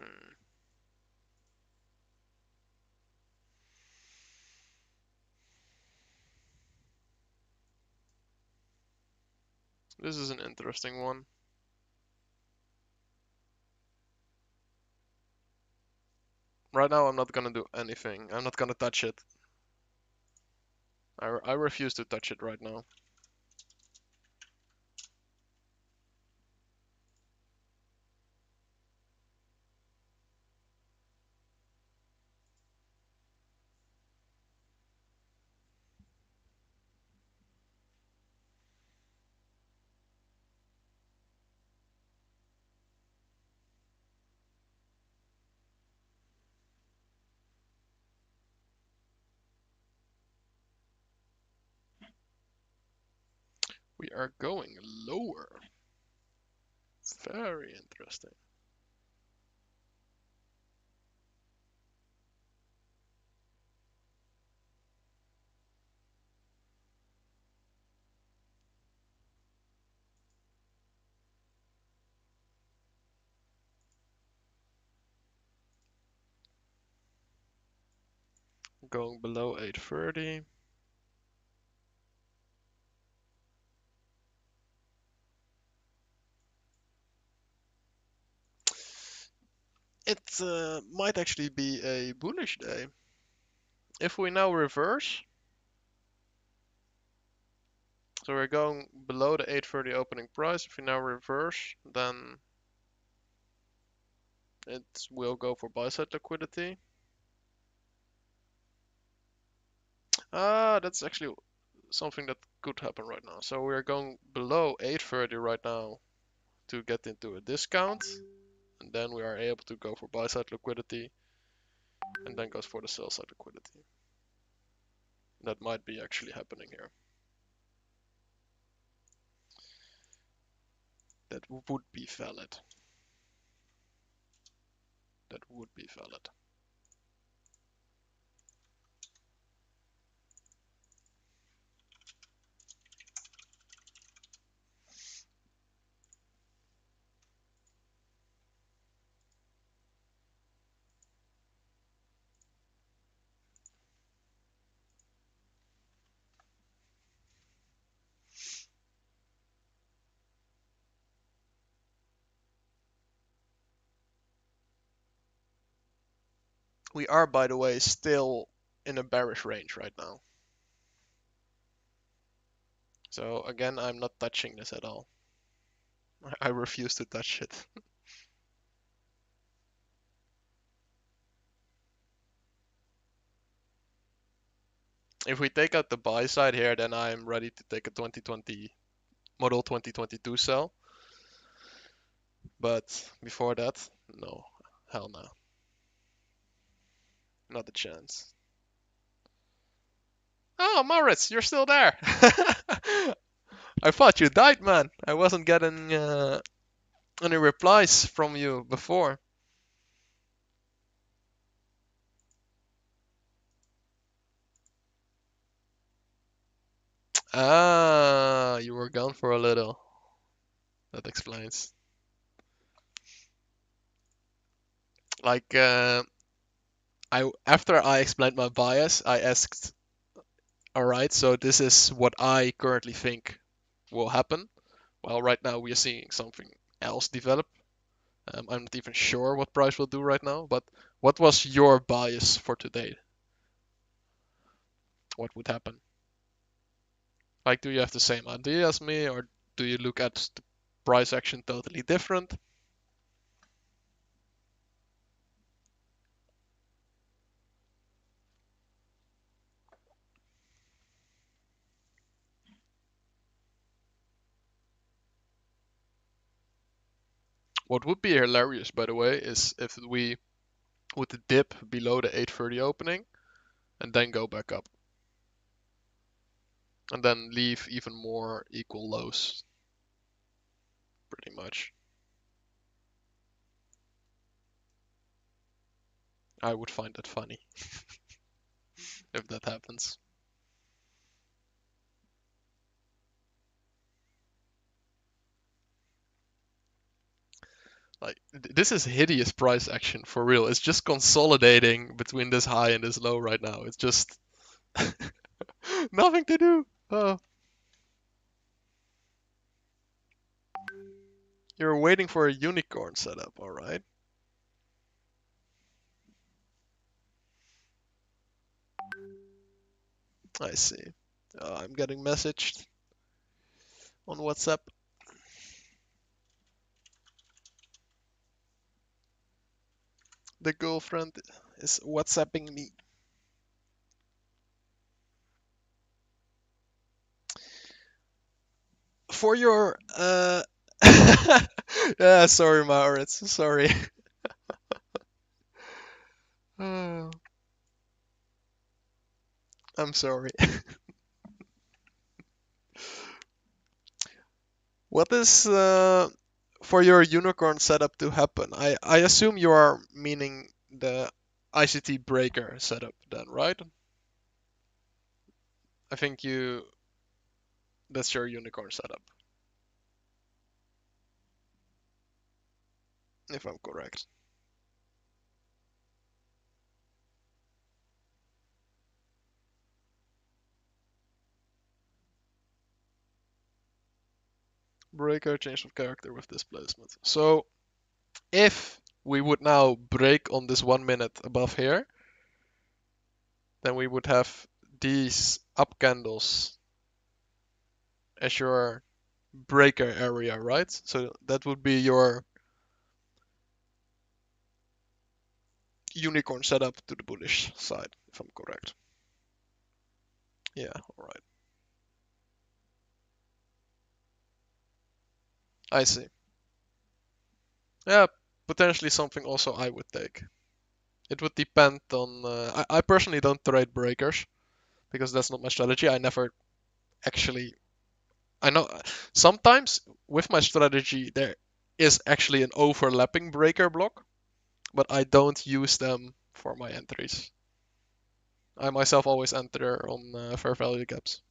This is an interesting one. Right now I'm not gonna do anything. I'm not gonna touch it. I refuse to touch it right now. We are going lower. Very interesting. Going below 830. It might actually be a bullish day. If we now reverse, so we're going below the 830 opening price. If we now reverse, then it will go for buy side liquidity. That's actually something that could happen right now. So we're going below 830 right now to get into a discount, and then we are able to go for buy side liquidity, and then goes for the sell side liquidity. That might be actually happening here. That would be valid. That would be valid. We are, by the way, still in a bearish range right now. So again, I'm not touching this at all. I refuse to touch it. If we take out the buy side here, then I'm ready to take a 2020 model 2022 sell. But before that, no, Hell no. Not a chance. Oh, Maurits, you're still there. I thought you died, man. I wasn't getting any replies from you before. Ah, you were gone for a little. That explains. Like, after I explained my bias, I asked, all right, so this is what I currently think will happen. Well, right now we are seeing something else develop. I'm not even sure what price will do right now, but what was your bias for today? What would happen? Like, do you have the same idea as me, or do you look at the price action totally different? What would be hilarious, by the way, is if we would dip below the 830 opening and then go back up. And then leave even more equal lows, pretty much. I would find that funny if that happens. Like, this is hideous price action for real. It's just consolidating between this high and this low right now. It's just nothing to do. Oh, you're waiting for a unicorn setup, alright. I see. I'm getting messaged on WhatsApp. The girlfriend is WhatsApping me. For your yeah, sorry, Maurits. Sorry. I'm sorry. What is for your unicorn setup to happen? I assume you are meaning the ICT breaker setup then, right? I think you that's your unicorn setup, if I'm correct. Breaker, change of character with displacement. So if we would now break on this 1 minute above here, then we would have these up candles as your breaker area, right? So that would be your unicorn setup to the bullish side, if I'm correct. Yeah, alright. I see. Yeah, potentially something also I would take. It would depend on. I personally don't trade breakers because that's not my strategy. I never actually. I know sometimes with my strategy there is actually an overlapping breaker block, but I don't use them for my entries. I myself always enter on fair value gaps.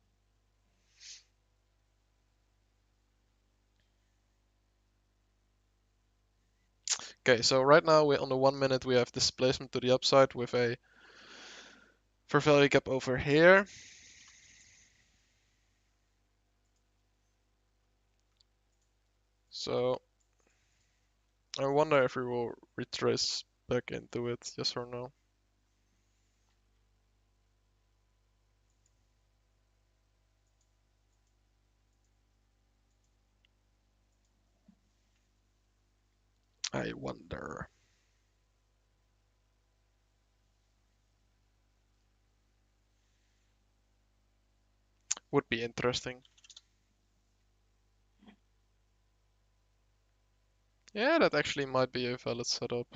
Okay, so right now we on the 1 minute we have displacement to the upside with a fair value gap over here. So I wonder if we will retrace back into it, yes or no. I wonder. Would be interesting. Yeah, that actually might be a valid setup.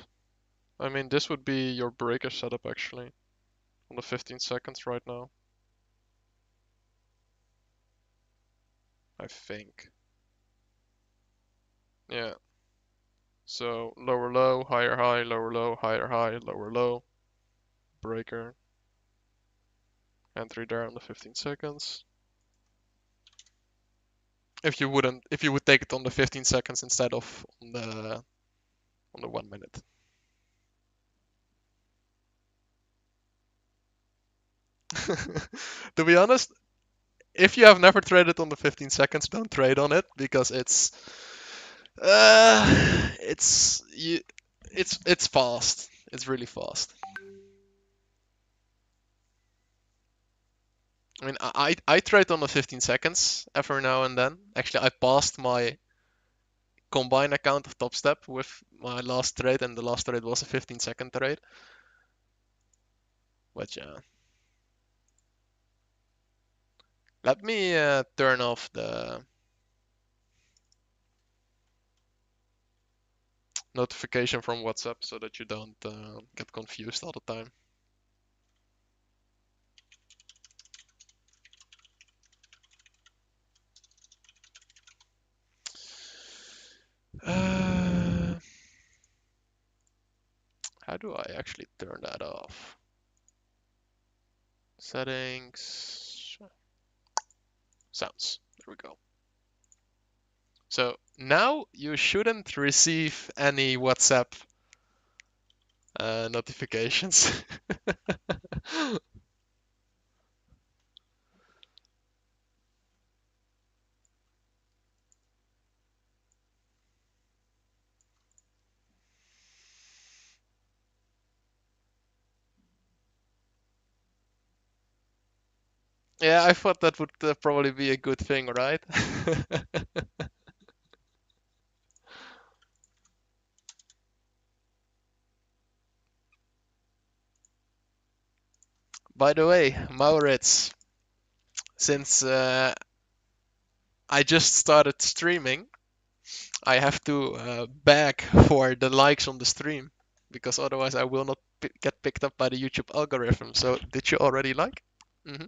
I mean, this would be your breaker setup actually on the 15 seconds right now. I think. Yeah. So lower low, higher high, lower low, higher high, lower low, breaker, entry there on the 15 seconds. If you would take it on the 15 seconds instead of on the 1 minute. To be honest, if you have never traded on the 15 seconds, don't trade on it because it's you it's fast. It's really fast. I mean, I trade on the 15 seconds every now and then. Actually, I passed my combine account of Topstep with my last trade, and the last trade was a 15-second trade. But yeah, let me turn off the notification from WhatsApp so that you don't get confused all the time. Uh, how do I actually turn that off? Settings, sounds. There we go. So now you shouldn't receive any WhatsApp notifications. Yeah, I thought that would probably be a good thing, right? By the way, Maurits, since I just started streaming, I have to beg for the likes on the stream because otherwise I will not get picked up by the YouTube algorithm. So, did you already like? Hmm.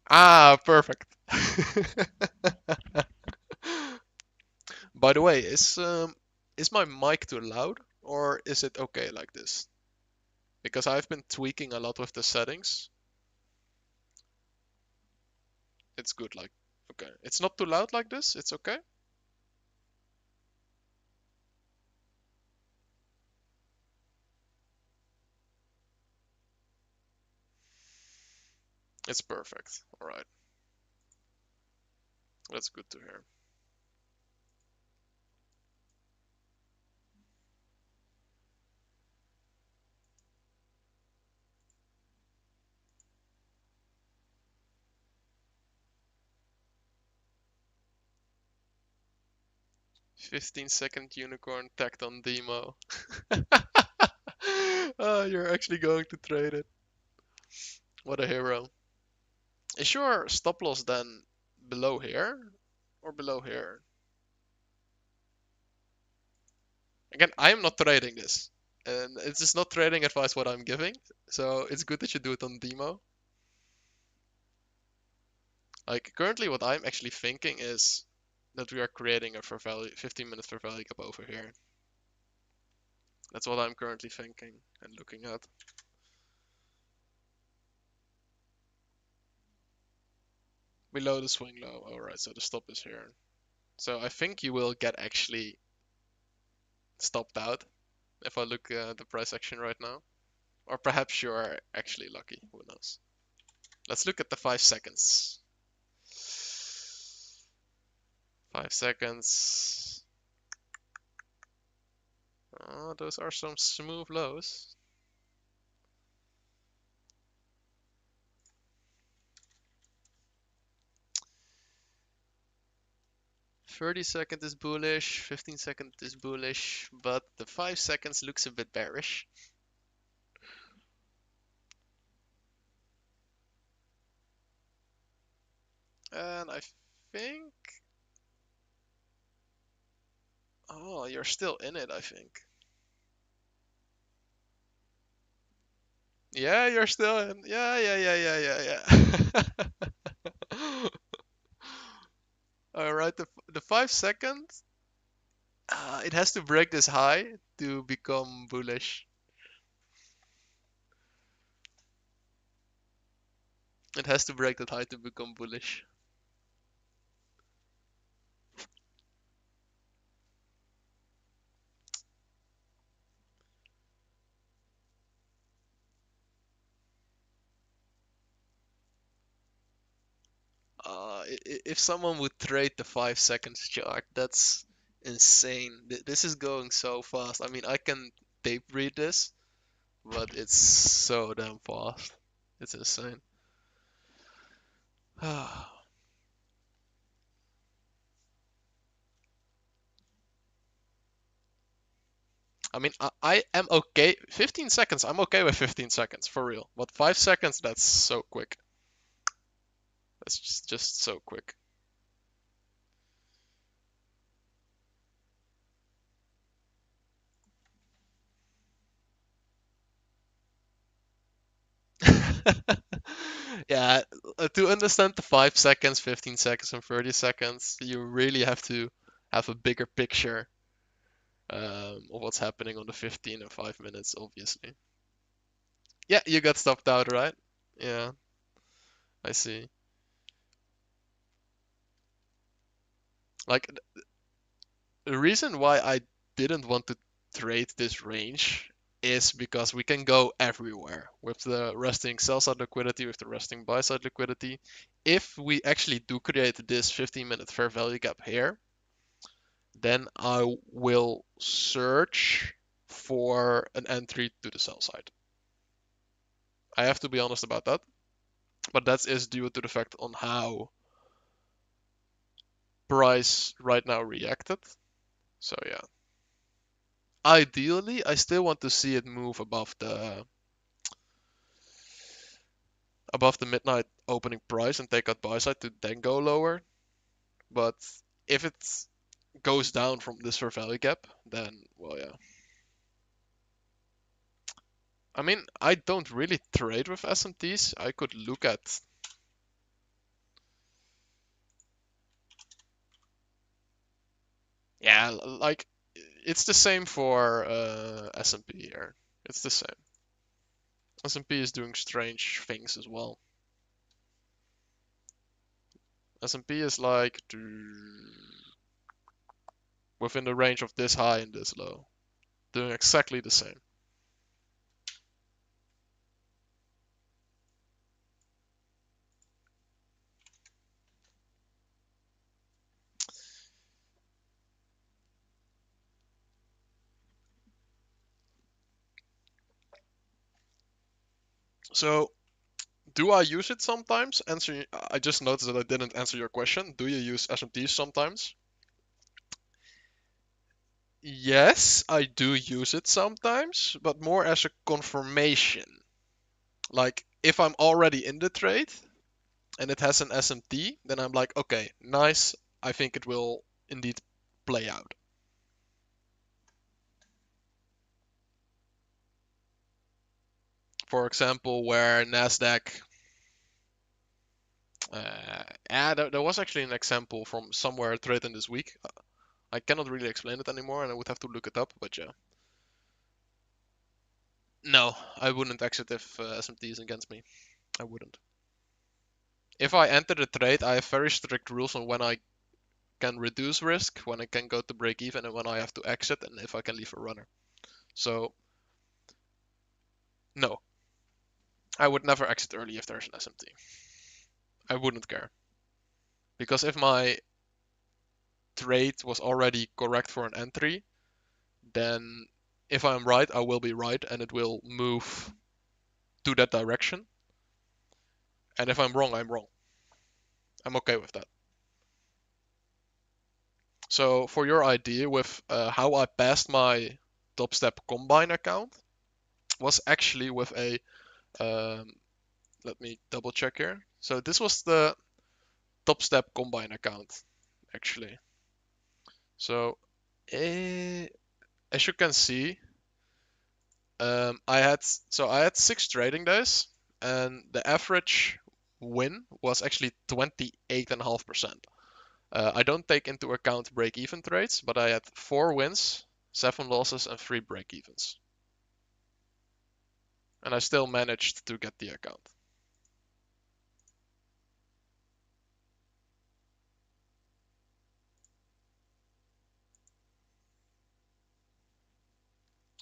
Ah, perfect. By the way, is my mic too loud or is it okay like this? Because I've been tweaking a lot with the settings. It's good like okay. It's not too loud like this. It's okay. It's perfect. All right. That's good to hear. 15-second unicorn tagged on demo. Oh, you're actually going to trade it. What a hero. Is your stop loss then below here or below here? Again, I am not trading this. And it's just not trading advice what I'm giving. So it's good that you do it on demo. Like currently what I'm actually thinking is that we are creating a for value 15-minute for value gap over here. That's what I'm currently thinking and looking at. Below the swing low. Alright, so the stop is here. So I think you will get actually stopped out if I look at the price action right now. Or perhaps you are actually lucky. Who knows? Let's look at the 5 seconds. 5 seconds. Oh, those are some smooth lows. 30-second is bullish, 15-second is bullish, but the 5 seconds looks a bit bearish. And I think you're still in it, I think. Yeah, you're still in. Yeah, yeah, yeah, yeah, yeah, yeah. All right, the 5 seconds. It has to break this high to become bullish. It has to break that high to become bullish. If someone would trade the 5 seconds chart, that's insane. This is going so fast. I mean, I can tape read this, but it's so damn fast. It's insane. I mean, I am okay. 15 seconds, I'm okay with 15 seconds, for real. But 5 seconds, that's so quick. That's just so quick. Yeah, to understand the 5 seconds, 15 seconds, and 30 seconds, you really have to have a bigger picture of what's happening on the 15 and 5 minutes, obviously. Yeah, you got stopped out, right? Yeah, I see. Like, the reason why I didn't want to trade this range is because we can go everywhere with the resting sell side liquidity, with the resting buy side liquidity. If we actually do create this 15-minute fair value gap here, then I will search for an entry to the sell side. I have to be honest about that, but that is due to the fact on how price right now reacted. So yeah, ideally, I still want to see it move above the midnight opening price and take out buy side to then go lower. But if it goes down from this fair value gap, then well, yeah. I mean, I don't really trade with SMTs. I could look at. Yeah, like it's the same for S&P here. It's the same. S&P is doing strange things as well. S&P is like within the range of this high and this low, doing exactly the same. So, do I use it sometimes? I just noticed that I didn't answer your question. Do you use SMTs sometimes? Yes, I do use it sometimes, but more as a confirmation. Like if I'm already in the trade and it has an SMT, then I'm like, okay, nice. I think it will indeed play out. For example, where NASDAQ, yeah, there was actually an example from somewhere trading this week. I cannot really explain it anymore, and I would have to look it up. But yeah, no, I wouldn't exit if SMT is against me. I wouldn't. If I enter the trade, I have very strict rules on when I can reduce risk, when I can go to break even, and when I have to exit, and if I can leave a runner. So no, I would never exit early if there's an SMT. I wouldn't care. Because if my trade was already correct for an entry, then if I'm right, I will be right and it will move to that direction. And if I'm wrong, I'm wrong. I'm okay with that. So for your idea with how I passed my Topstep Combine account was actually with a, um, let me double check here. So this was the Topstep Combine account, actually. So Eh, as you can see, I had 6 trading days, and the average win was actually 28.5%. I don't take into account break-even trades, but I had 4 wins, 7 losses, and 3 break-evens, and I still managed to get the account.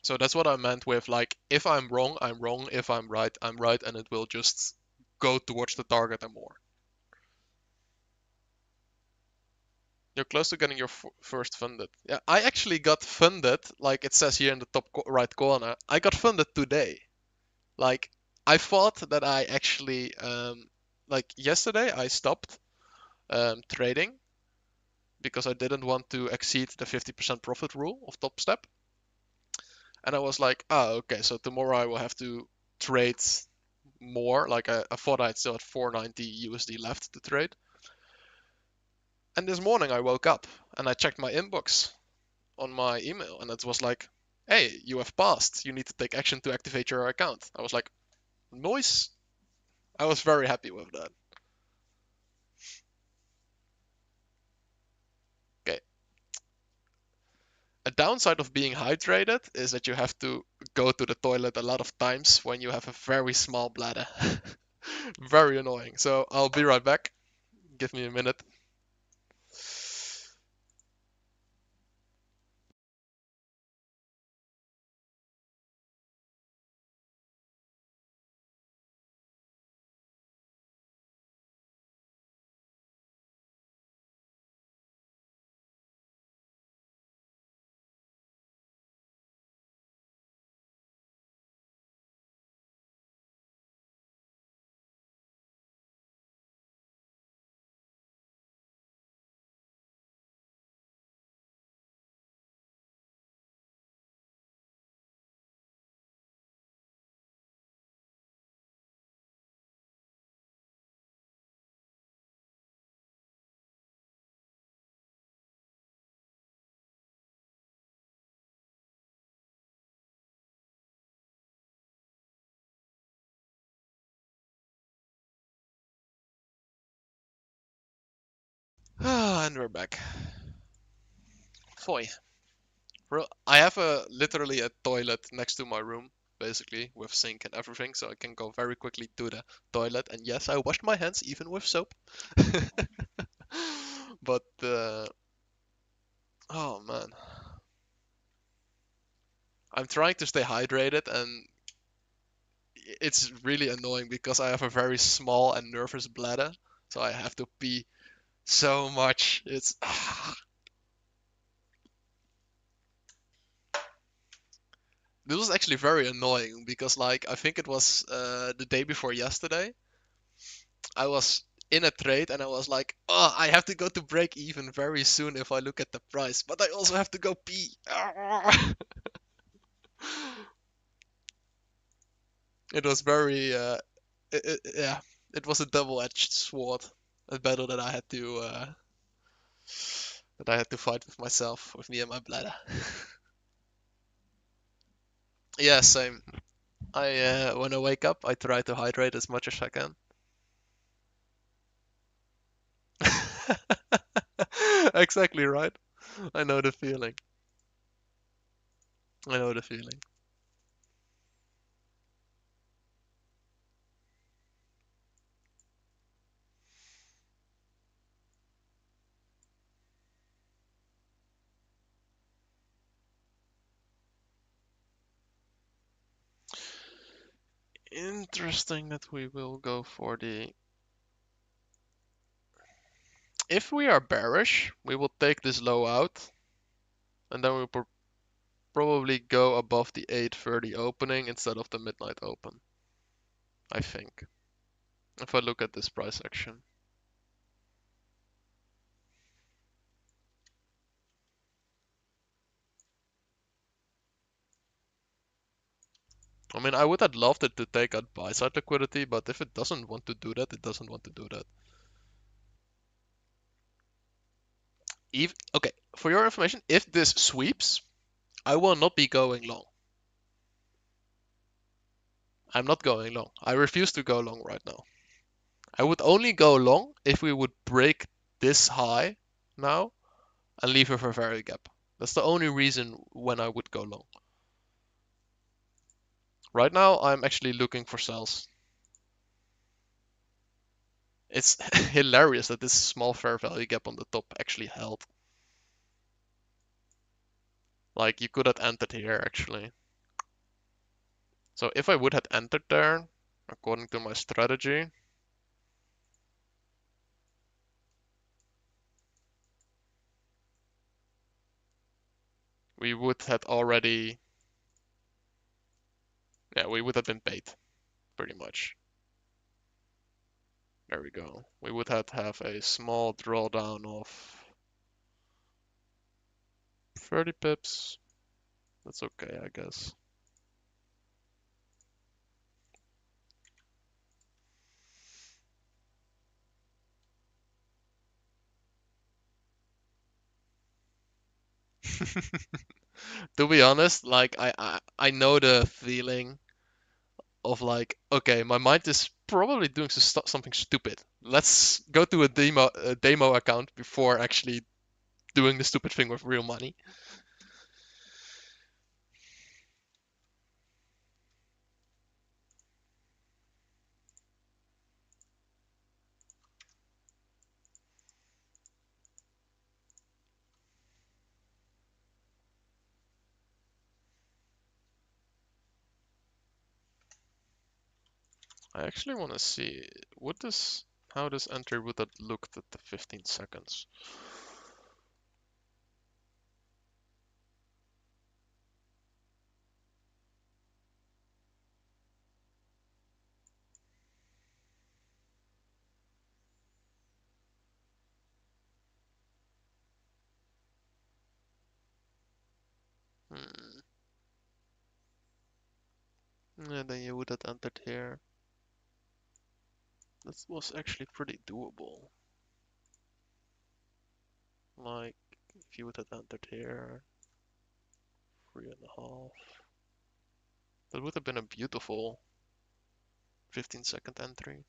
So that's what I meant with like, if I'm wrong, I'm wrong. If I'm right, I'm right, and it will just go towards the target and more. You're close to getting your first funded. Yeah, I actually got funded, like it says here in the top right corner. I got funded today. Like, I thought that I actually, like yesterday, I stopped trading because I didn't want to exceed the 50% profit rule of Topstep. And I was like, oh, okay, so tomorrow I will have to trade more. Like, I thought I still had 490 USD left to trade. And this morning I woke up and I checked my inbox on my email, and it was like, hey, you have passed. You need to take action to activate your account. I was like, nice. I was very happy with that. Okay. A downside of being hydrated is that you have to go to the toilet a lot of times when you have a very small bladder. Very annoying. So I'll be right back. Give me a minute. And we're back. Foy. I have literally a toilet next to my room, basically, with sink and everything, so I can go very quickly to the toilet. And yes, I washed my hands even with soap. But oh man, I'm trying to stay hydrated, and it's really annoying because I have a very small and nervous bladder, so I have to pee so much. It's this was actually very annoying because like I think it was the day before yesterday. I was in a trade and I was like, oh, I have to go to break even very soon if I look at the price, but I also have to go pee. It was very, yeah, it was a double-edged sword. A battle that I had to fight with myself, with me and my bladder. Yeah, same. When I wake up, I try to hydrate as much as I can. Exactly right. I know the feeling. I know the feeling. Interesting that we will go for the. If we are bearish, we will take this low out, and then we'll probably go above the 8:30 opening instead of the midnight open, I think. If I look at this price action. I mean, I would have loved it to take out buy side liquidity, but if it doesn't want to do that, it doesn't want to do that. Okay, for your information, if this sweeps, I will not be going long. I'm not going long. I refuse to go long right now. I would only go long if we would break this high now and leave a fair value gap. That's the only reason when I would go long. Right now, I'm actually looking for sells. It's hilarious that this small fair value gap on the top actually held. Like, you could have entered here, actually. So if I would have entered there, according to my strategy, we would have already, yeah, we would have been bait, pretty much. There we go. We would have a small drawdown of 30 pips. That's okay, I guess. To be honest, like I know the feeling of like, okay, my mind is probably doing something stupid. Let's go to a demo account before actually doing the stupid thing with real money. I actually want to see what this how this entry would have looked at the 15 seconds. Hmm. And then you would have entered here. This was actually pretty doable. Like, if you would have entered here, 3.5. That would have been a beautiful 15-second entry.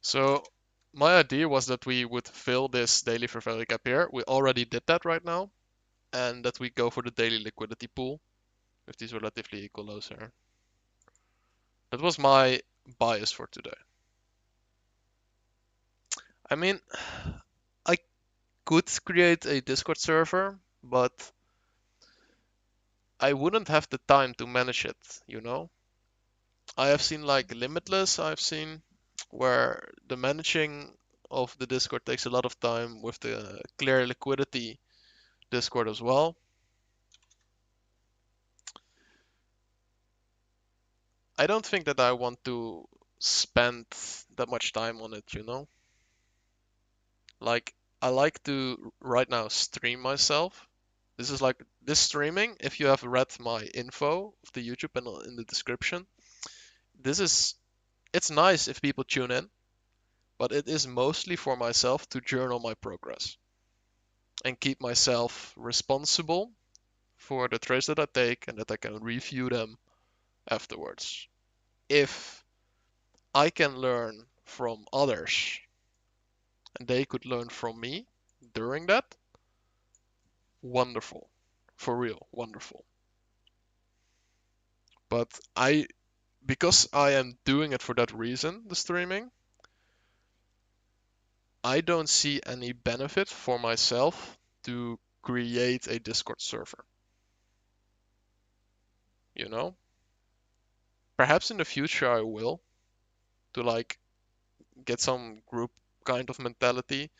So my idea was that we would fill this daily fair value gap here. We already did that right now, and that we go for the daily liquidity pool with these relatively equal lows here. That was my bias for today. I mean, I could create a Discord server, but I wouldn't have the time to manage it, you know? I have seen like Limitless, I've seen where the managing of the Discord takes a lot of time with the clear liquidity Discord as well. I don't think that I want to spend that much time on it, you know? Like, I like to right now stream myself. This is like this streaming, if you have read my info of the YouTube and in the description, this is it's nice if people tune in, but it is mostly for myself to journal my progress and keep myself responsible for the trades that I take and that I can review them afterwards. If I can learn from others and they could learn from me during that, wonderful. For real, wonderful. But because I am doing it for that reason, the streaming, I don't see any benefit for myself to create a Discord server. You know? Perhaps in the future I will, to like get some group kind of mentality,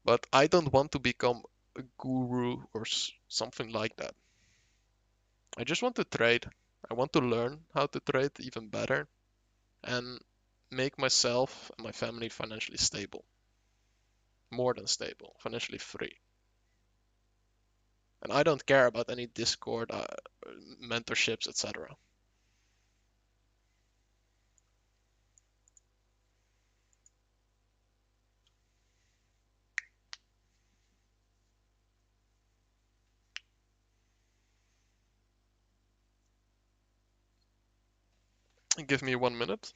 but I don't want to become a guru or something like that. I just want to trade. I want to learn how to trade even better. And make myself and my family financially stable, more than stable, financially free. And I don't care about any Discord, mentorships, etc. Give me 1 minute.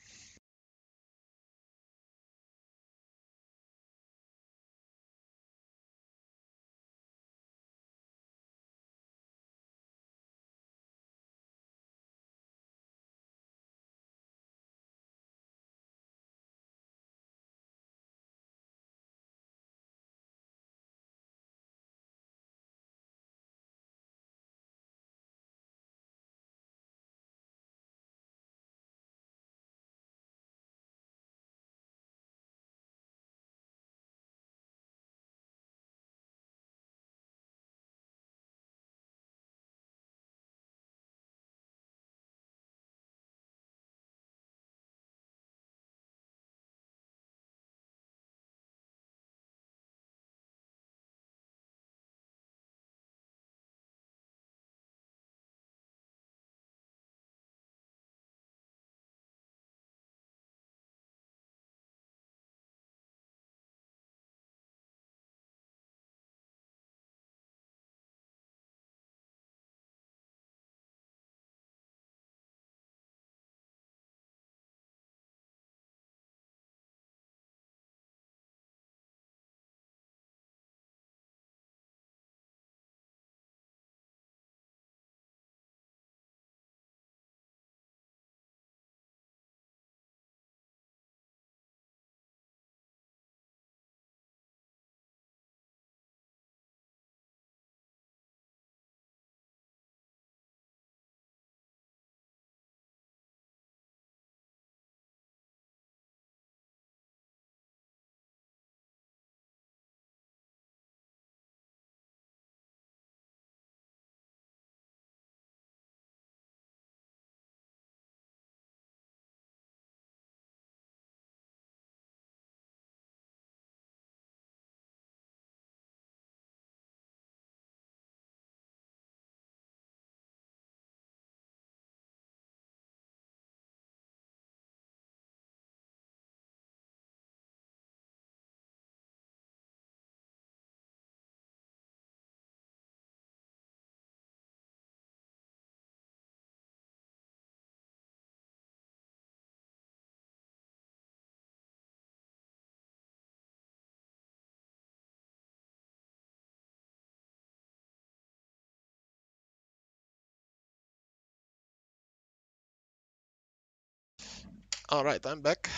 All right, I'm back.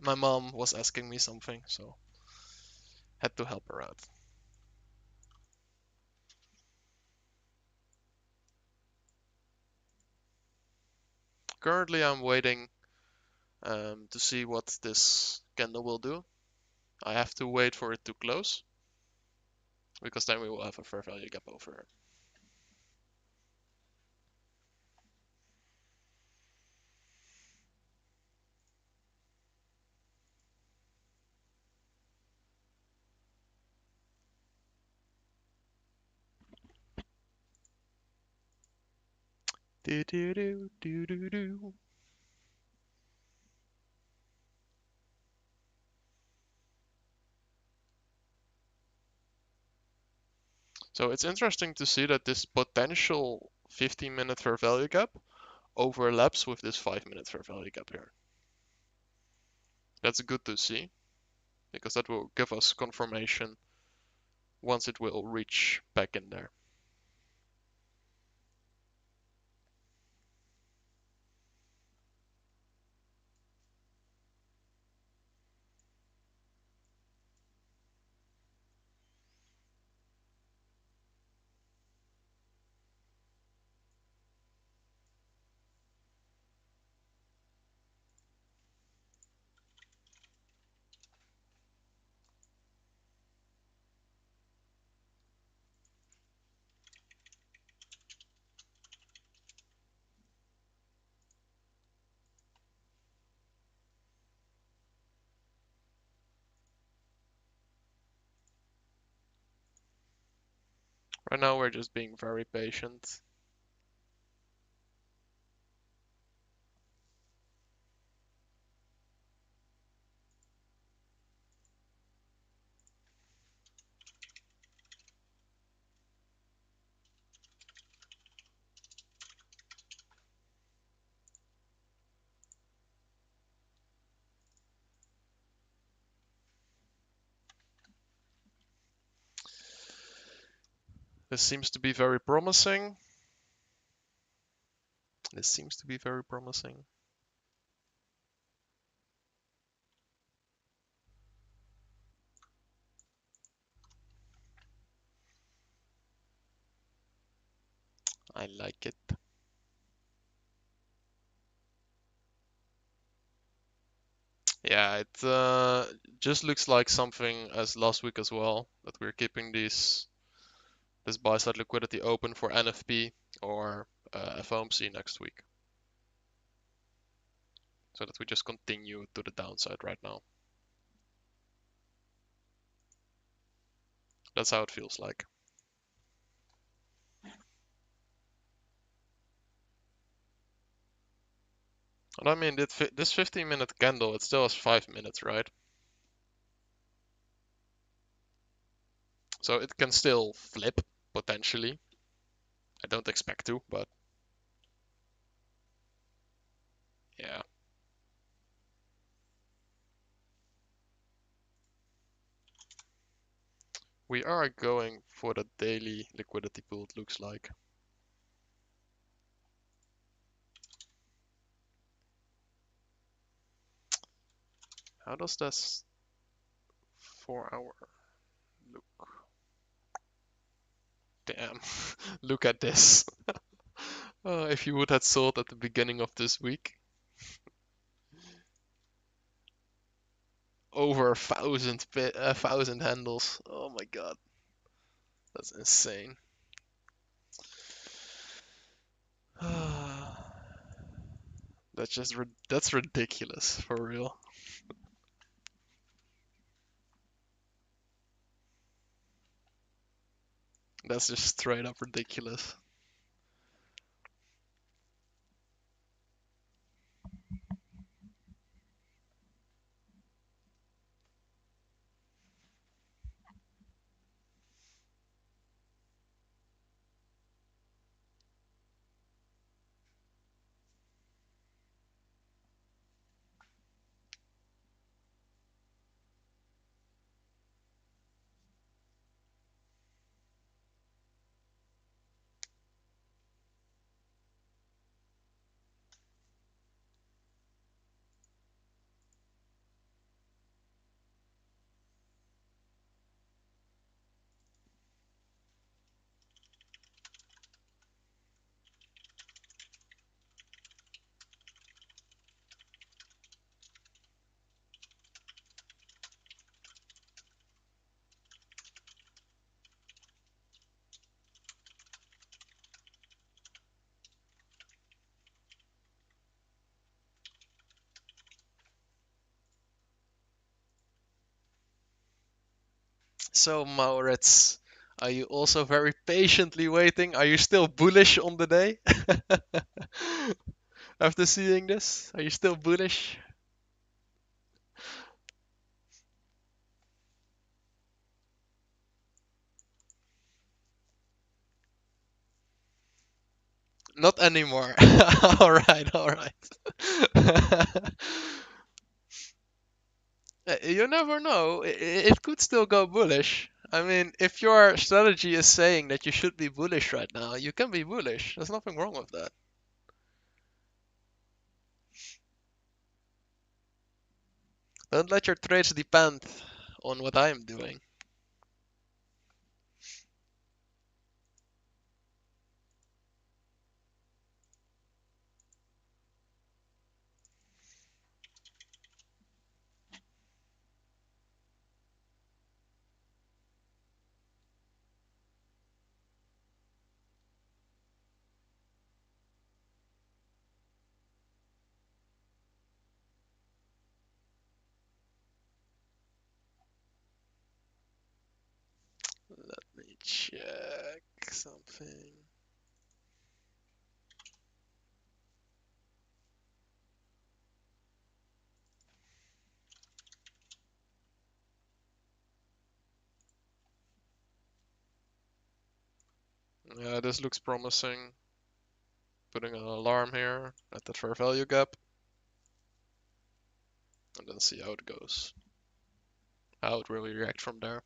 My mom was asking me something, so had to help her out. Currently, I'm waiting to see what this candle will do. I have to wait for it to close because then we will have a fair value gap over here. Do do do do do do. So it's interesting to see that this potential 15-minute fair value gap overlaps with this 5-minute fair value gap here. That's good to see because that will give us confirmation once it will reach back in there. Right now we're just being very patient. This seems to be very promising. This seems to be very promising. I like it. Yeah, it just looks like something as last week as well, that we're keeping this buy side liquidity open for NFP or FOMC next week. So that we just continue to the downside right now. That's how it feels like. And I mean, this 15-minute candle, it still has 5 minutes, right? So it can still flip, potentially. I don't expect to, but yeah. We are going for the daily liquidity pool, it looks like. How does this 4-hour look? Damn, look at this. If you would have sold at the beginning of this week, over 1,000 handles. Oh my god, that's insane. That's ridiculous for real. That's just straight up ridiculous. So Maurits, are you also very patiently waiting? Are you still bullish on the day? After seeing this, are you still bullish? Not anymore. All right, all right. You never know. It could still go bullish. I mean, if your strategy is saying that you should be bullish right now, you can be bullish. There's nothing wrong with that. Don't let your trades depend on what I am doing. check something. Yeah, this looks promising. Putting an alarm here at the fair value gap. And then see how it goes. How it will react from there.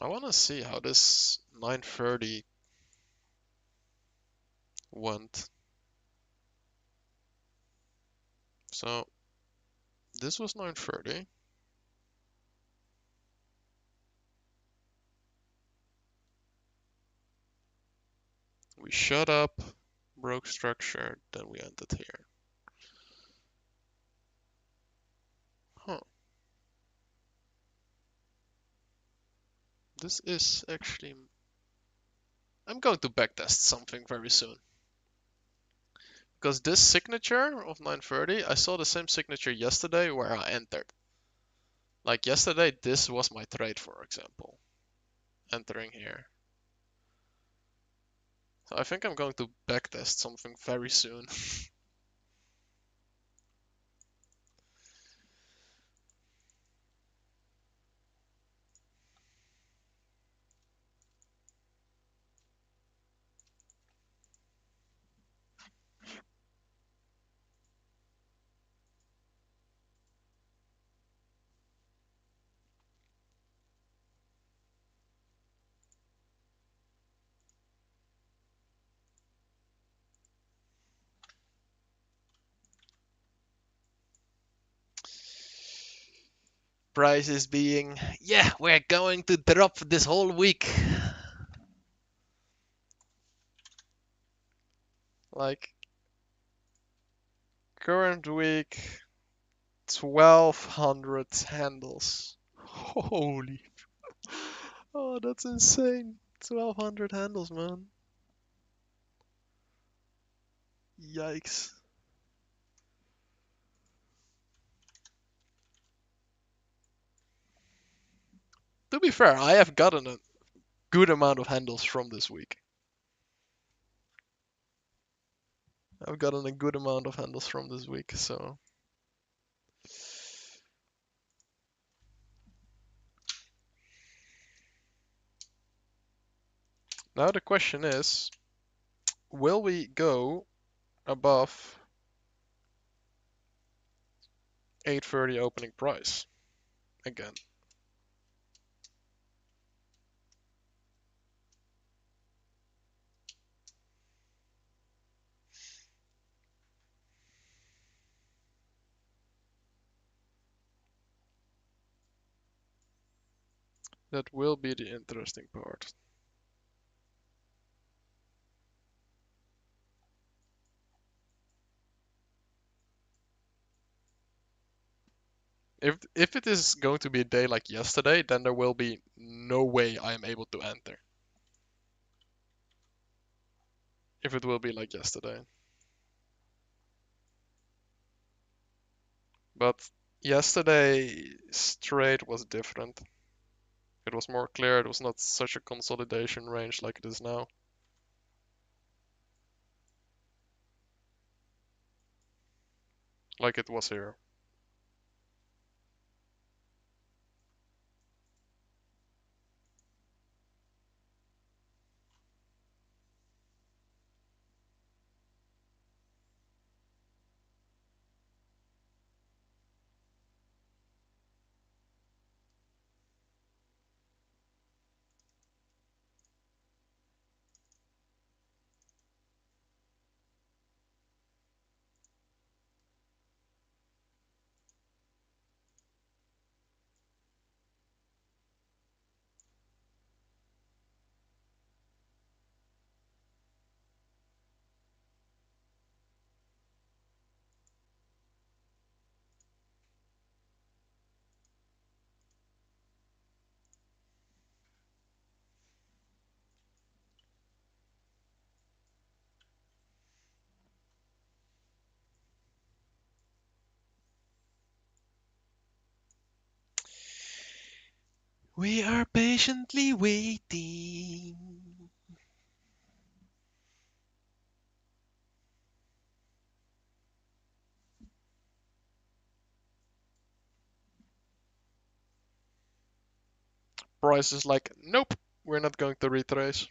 I want to see how this 930 went. So this was 930. We shut up, broke structure, then we ended here. Huh. This is actually... I'm going to backtest something very soon. Because this signature of 930, I saw the same signature yesterday where I entered. Like yesterday, this was my trade, for example. Entering here. So I think I'm going to backtest something very soon. Price is being, yeah, we're going to drop this whole week. Like, current week, 1200 handles. Holy. Oh, that's insane. 1200 handles, man. Yikes. To be fair, I have gotten a good amount of handles from this week. I've gotten a good amount of handles from this week, so. Now the question is, will we go above 830 opening price again? That will be the interesting part. If it is going to be a day like yesterday, then there will be no way I am able to enter. If it will be like yesterday. But yesterday's trade was different. It was more clear, it was not such a consolidation range like it is now. Like it was here. We are patiently waiting. Price is like, nope, we're not going to retrace.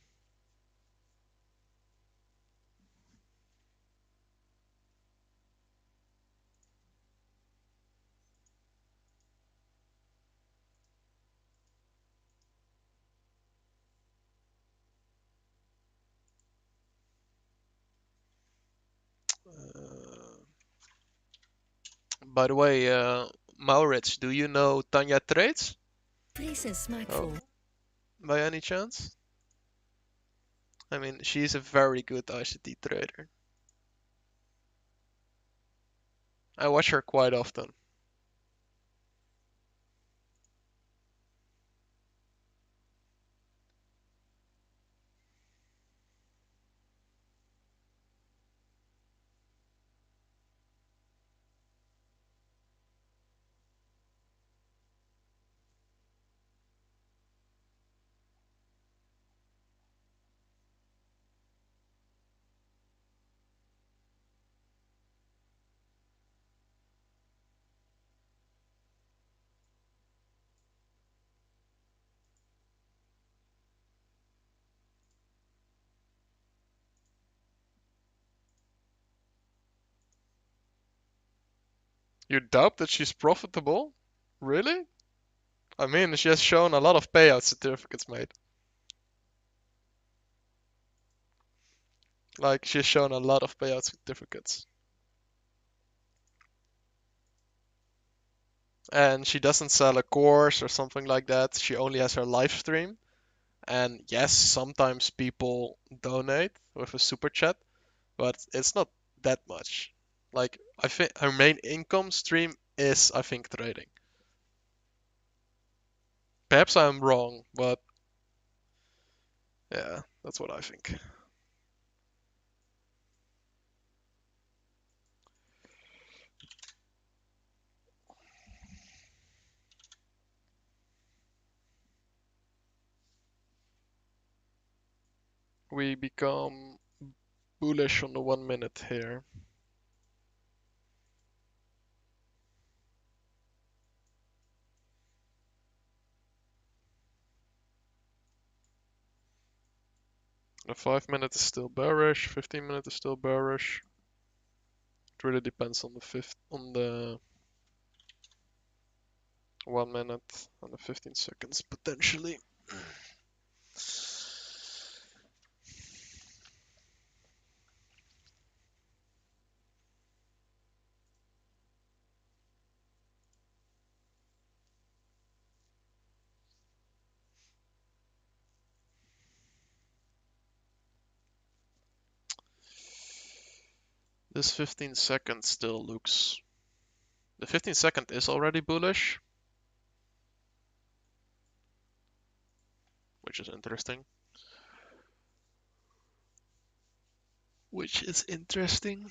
By the way, Maurits, do you know Tanya Trades? Places Oh, smartphone. by any chance? I mean, she's a very good ICT trader. I watch her quite often. You doubt that she's profitable? Really? I mean, she has shown a lot of payout certificates, mate. Like, she's shown a lot of payout certificates. And she doesn't sell a course or something like that. She only has her live stream. And yes, sometimes people donate with a super chat, but it's not that much. Like, I think her main income stream is, I think, trading. Perhaps I'm wrong, but yeah, that's what I think. We become bullish on the 1 minute here. The 5 minute is still bearish, 15 minute is still bearish. It really depends on the 1 minute and the 15 seconds potentially. This 15 seconds still looks. The 15 second is already bullish, which is interesting. Which is interesting.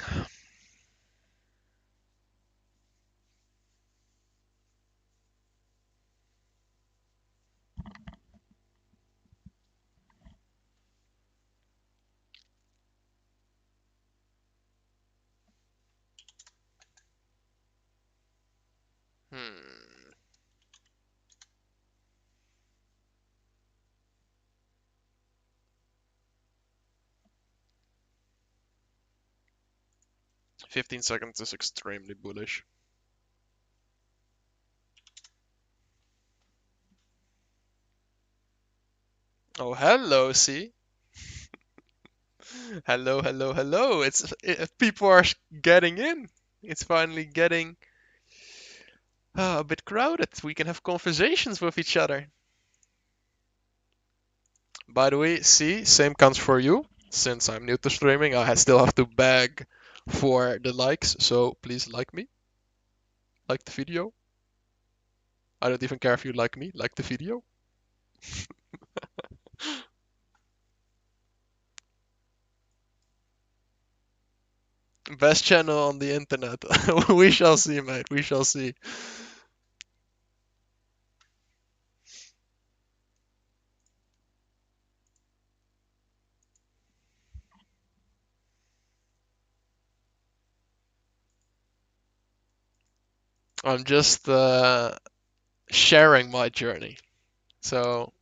15 seconds is extremely bullish. Oh, hello, see? Hello, hello, hello. People are getting in. It's finally getting a bit crowded. We can have conversations with each other. By the way, see, same counts for you. Since I'm new to streaming, I still have to beg for the likes. So please like me, like the video. I don't even care if you like me, like the video. Best channel on the internet. We shall see, mate. We shall see. I'm just sharing my journey. So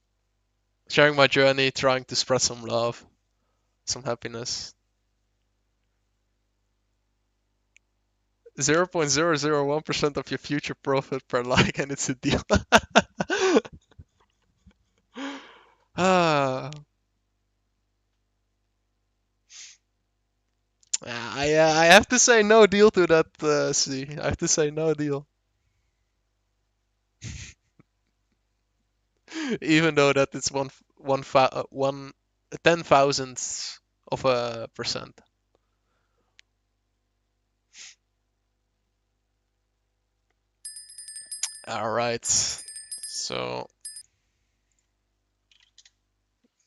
sharing my journey, trying to spread some love, some happiness. 0.001% of your future profit per like, and it's a deal. Ah, I have to say no deal to that. See, I have to say no deal, even though that it's one 10,000th of a percent. All right, so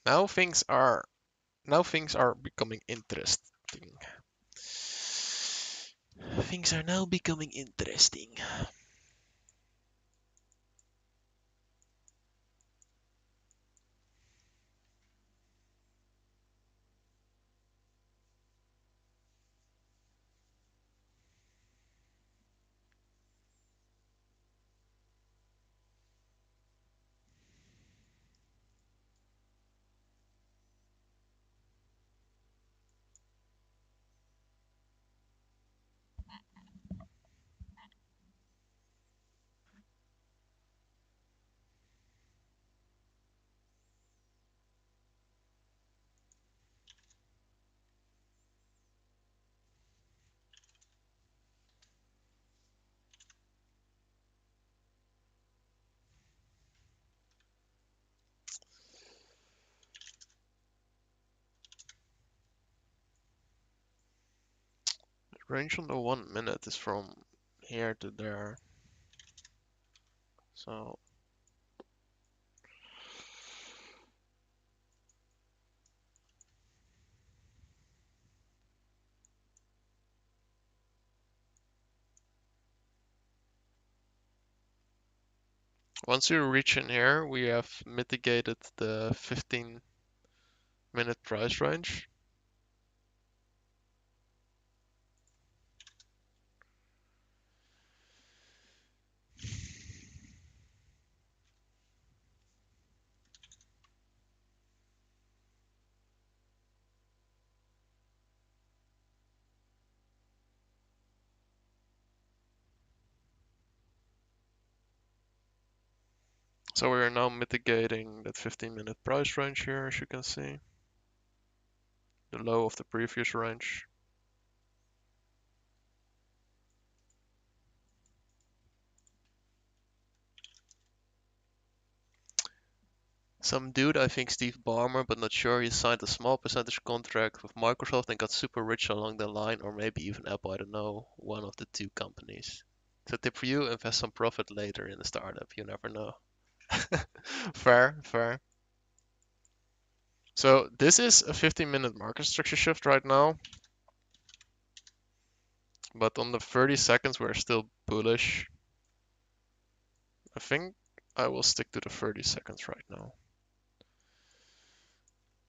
now things are becoming interesting. Things are now becoming interesting. Range on the 1 minute is from here to there. So once you reach in here, we have mitigated the 15-minute price range. So we are now mitigating that 15-minute price range here, as you can see. The low of the previous range. Some dude, I think Steve Ballmer, but not sure, he signed a small percentage contract with Microsoft and got super rich along the line, or maybe even Apple, I don't know, one of the two companies. So tip for you, invest some profit later in the startup, you never know. Fair, fair. So this is a 15-minute market structure shift right now, but on the 30 seconds we're still bullish. I think I will stick to the 30 seconds right now.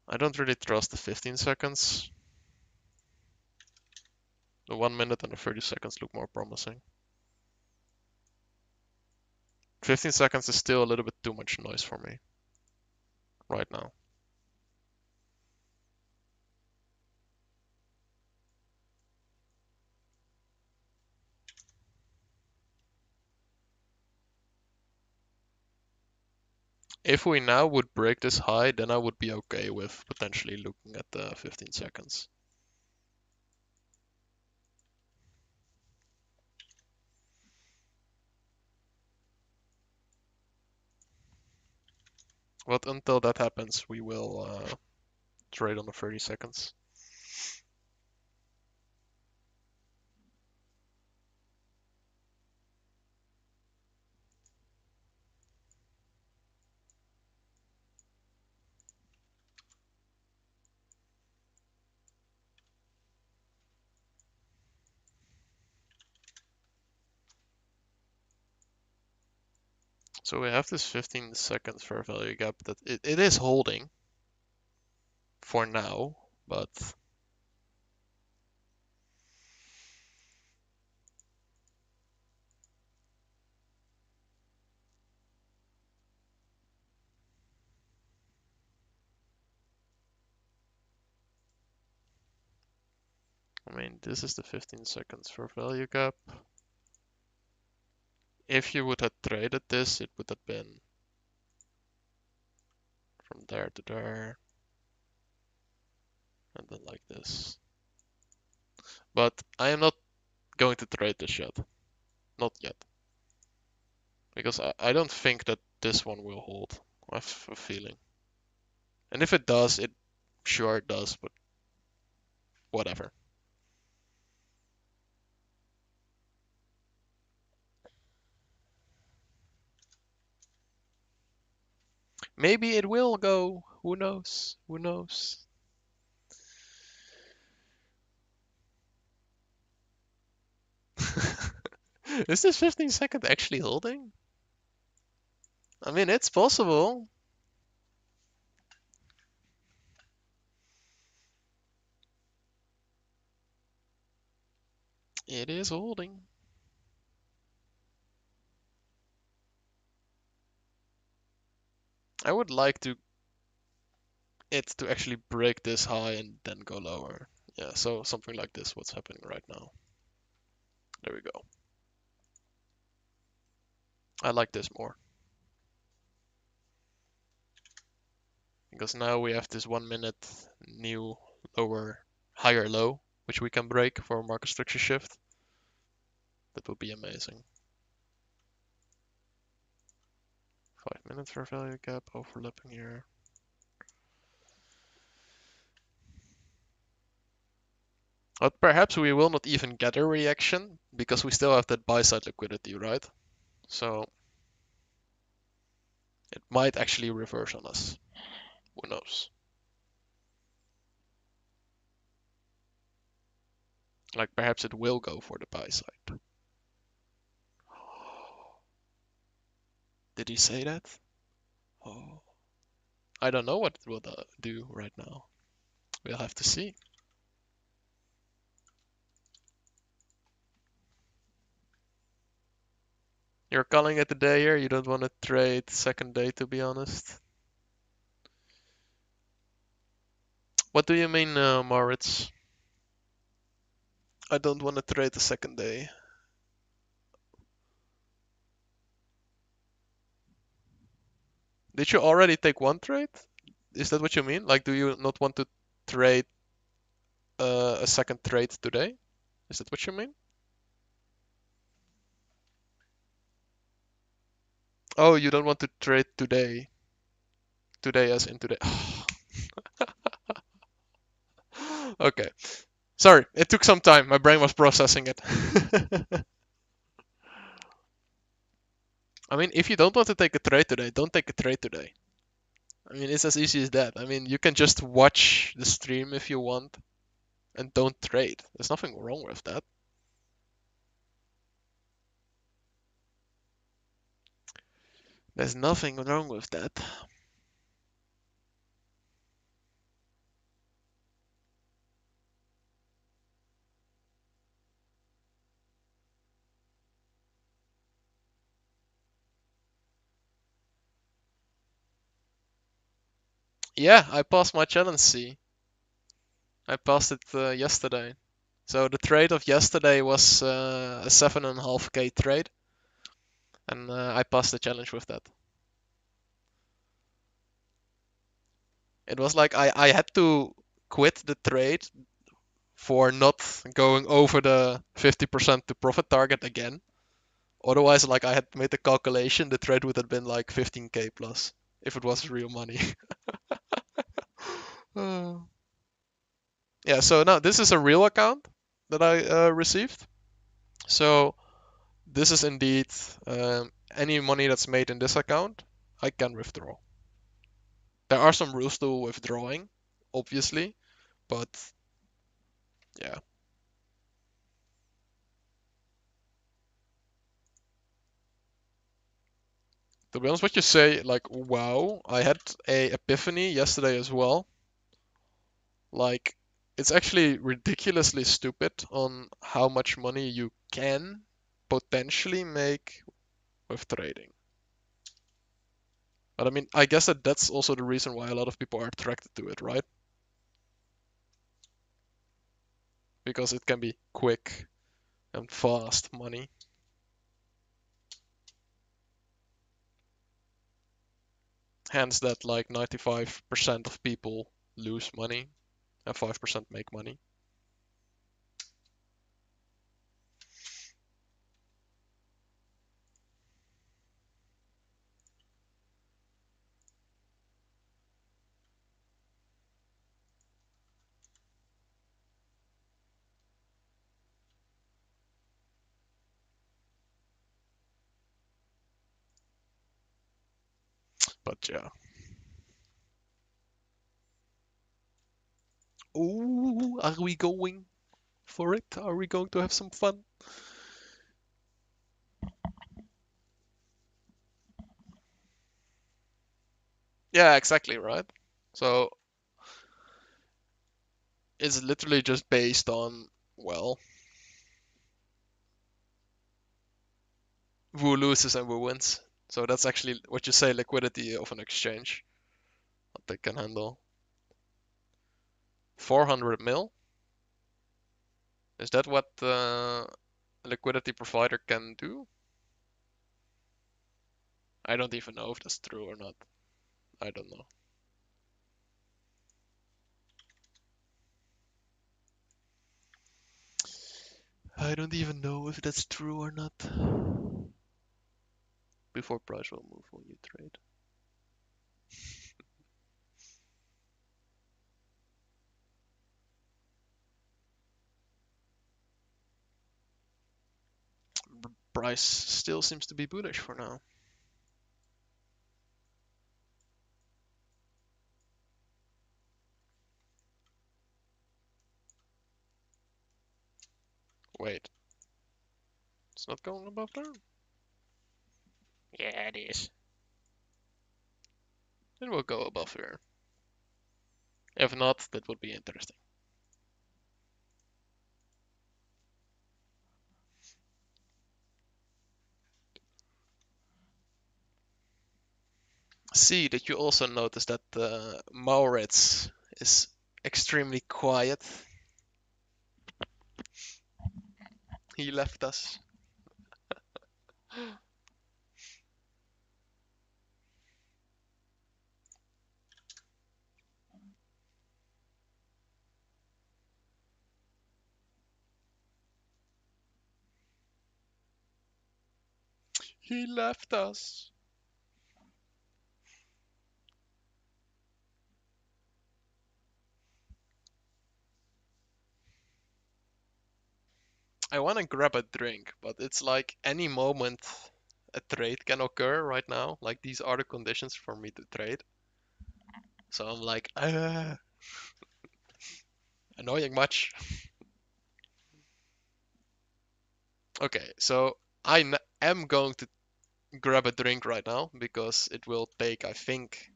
I don't really trust the 15 seconds. The 1 minute and the 30 seconds look more promising. 15 seconds is still a little bit too much noise for me right now. If we now would break this high, then I would be okay with potentially looking at the 15 seconds. But until that happens, we will trade on the 30 seconds. So we have this 15 seconds fair value gap that it is holding for now, but I mean, this is the 15 seconds for value gap. If you would have traded this, it would have been from there to there, and then like this. But I am not going to trade this yet. Not yet. Because I don't think that this one will hold. I have a feeling. And if it does, it sure does, but whatever. Maybe it will go. Who knows? Who knows? Is this 15 second actually holding? I mean, it's possible. It is holding. I would like it to actually break this high and then go lower. Yeah, so something like this, what's happening right now. There we go. I like this more. Because now we have this 1 minute new lower, higher low, which we can break for a market structure shift. That would be amazing. 5 minutes for value gap, overlapping here. But perhaps we will not even get a reaction because we still have that buy side liquidity, right? So it might actually reverse on us. Who knows? Like perhaps it will go for the buy side. Did he say that? Oh, I don't know what it will do right now. We'll have to see. You're calling it a day here. You don't want to trade second day, to be honest. What do you mean, Moritz? I don't want to trade the second day. Did you already take one trade? Is that what you mean? Like, do you not want to trade a second trade today? Is that what you mean? Oh, you don't want to trade today. Today as in today. Okay. Sorry, it took some time. My brain was processing it. I mean, if you don't want to take a trade today, don't take a trade today. I mean, it's as easy as that. I mean, you can just watch the stream if you want and don't trade. There's nothing wrong with that. There's nothing wrong with that. Yeah, I passed my challenge C. I passed it yesterday. So the trade of yesterday was a 7.5k trade, and I passed the challenge with that. It was like I had to quit the trade for not going over the 50% to profit target again. Otherwise, like I had made the calculation, the trade would have been like 15k plus if it was real money. Yeah, so now this is a real account that I received. So this is indeed any money that's made in this account, I can withdraw. There are some rules to withdrawing, obviously, but yeah. To be honest, what you say, like, wow, I had a epiphany yesterday as well. Like, it's actually ridiculously stupid on how much money you can potentially make with trading. But I mean, I guess that's also the reason why a lot of people are attracted to it, right? because it can be quick and fast money. Hence that like 95% of people lose money and 5% make money. But yeah. Ooh, are we going for it? Are we going to have some fun? Yeah, exactly, right? So it's literally just based on, well, who loses and who wins. So that's actually what you say, liquidity of an exchange, what they can handle. 400 mil? Is that what the liquidity provider can do? I don't even know if that's true or not. I don't know. I don't even know if that's true or not. Before price will move when you trade. Price still seems to be bullish for now. Wait, it's not going above there? Yeah, it is. It will go above here. If not, that would be interesting. See that you also notice that Maurits is extremely quiet. He left us. He left us. I want to grab a drink, but it's like any moment a trade can occur right now. Like these are the conditions for me to trade. So I'm like, annoying much. Okay, so am going to grab a drink right now because it will take, I think,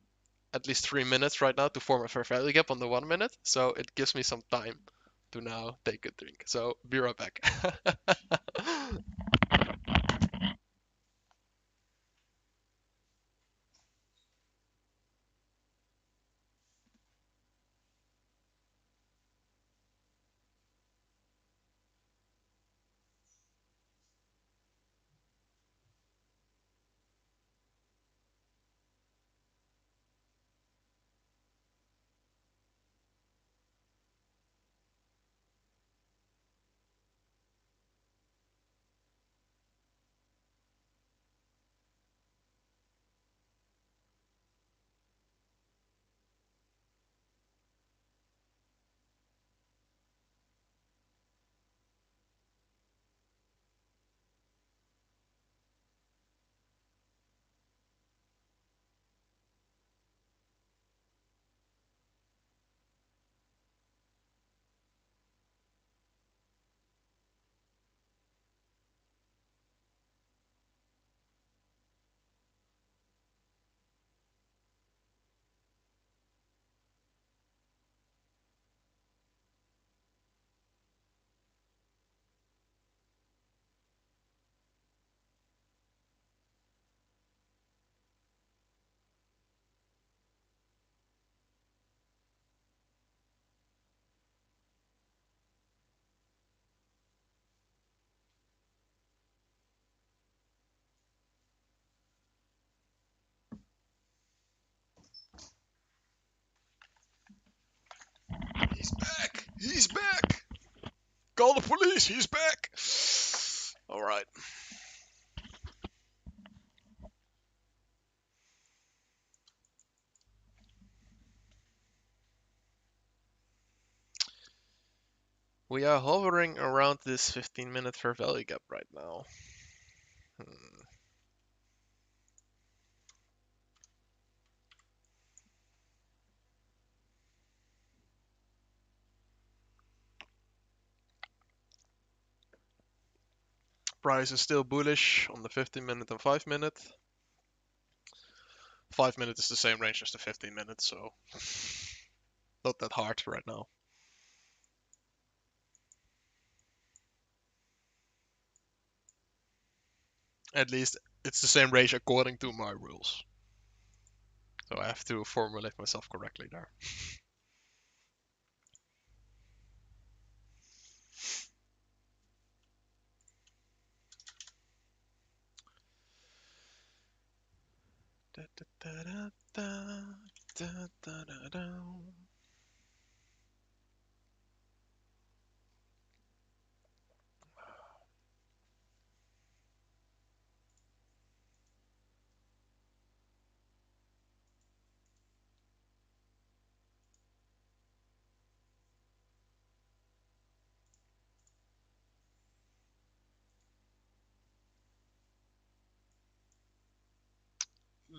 at least 3 minutes right now to form a fair value gap on the 1 minute. So it gives me some time to now take a drink. So be right back. He's back! He's back! Call the police! He's back! Alright. We are hovering around this 15-minute fair value gap right now. Price is still bullish on the 15-minute and 5-minute. 5-minute is the same range as the 15-minute, so not that hard right now. At least it's the same range according to my rules. So I have to formulate myself correctly there.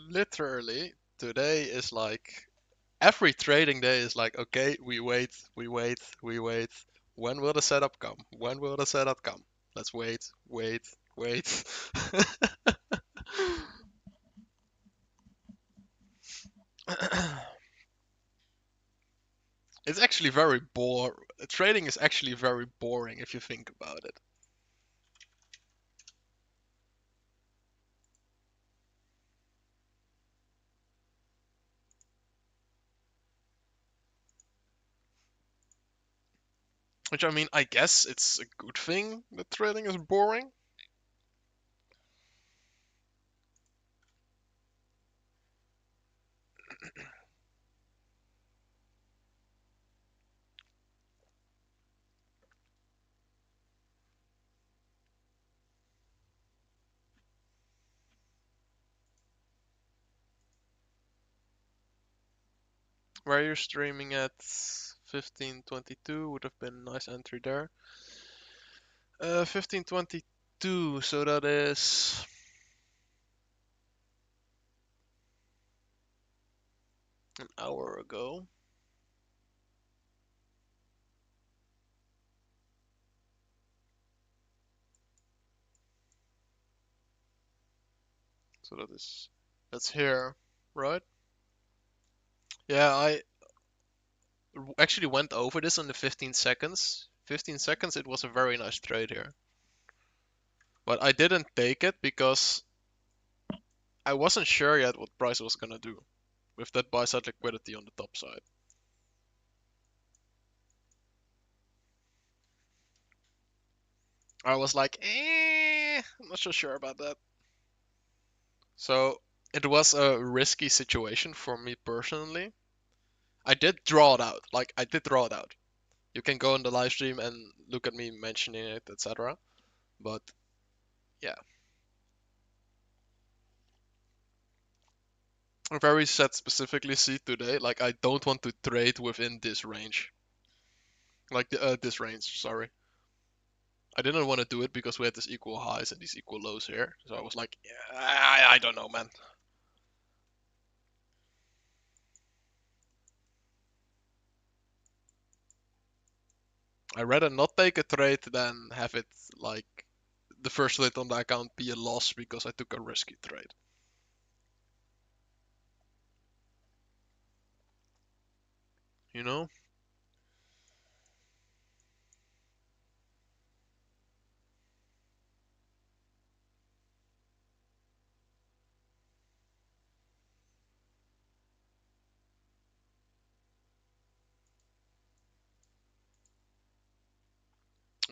Literally, today is like every trading day is like, okay, we wait, we wait, we wait. When will the setup come? When will the setup come? Let's wait, wait, wait. It's actually very Trading is actually very boring if you think about it. Which I mean, I guess it's a good thing that trading is boring. Where you're streaming at 1522 would have been a nice entry there. 1522, so that is an hour ago. So that's here, right? Yeah, I actually went over this in the 15 seconds. 15 seconds, it was a very nice trade here. But I didn't take it because I wasn't sure yet what price was gonna do with that buy side liquidity on the top side. I was like, I'm not so sure about that. So it was a risky situation for me personally. I did draw it out. Like I did draw it out. You can go in the live stream and look at me mentioning it, etc. But yeah, I'm very set specifically see today. Like I don't want to trade within this range. Like this range, sorry. I didn't want to do it because we had this equal highs and these equal lows here. So I was like, yeah, I don't know, man. I'd rather not take a trade than have it like the first trade on the account be a loss because I took a risky trade. You know?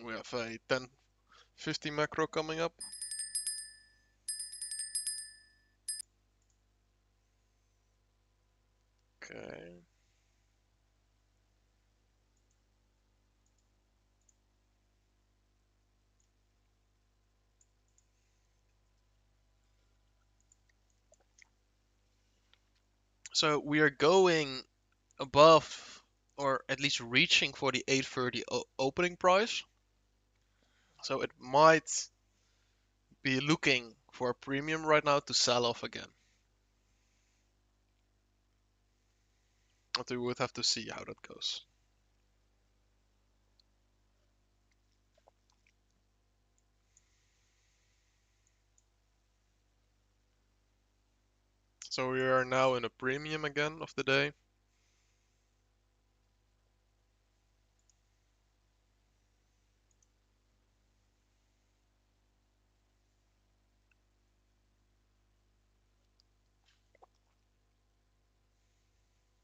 We have a 1050 macro coming up. Okay. So we are going above, or at least reaching for the 830 opening price. So it might be looking for a premium right now to sell off again. But we would have to see how that goes. So we are now in a premium again of the day.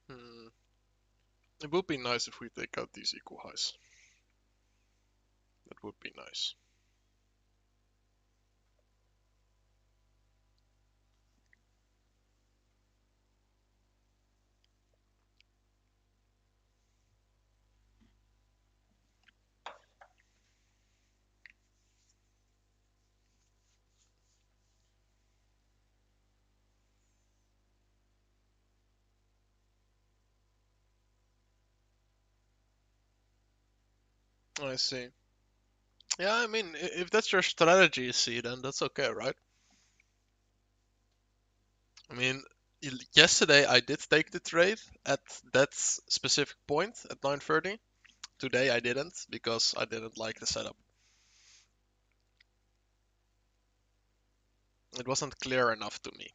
Hmm. It would be nice if we take out these equal highs. That would be nice. I see. Yeah, I mean, if that's your strategy, see, then that's okay, right? I mean, yesterday I did take the trade at that specific point at 9:30. Today I didn't because I didn't like the setup. It wasn't clear enough to me.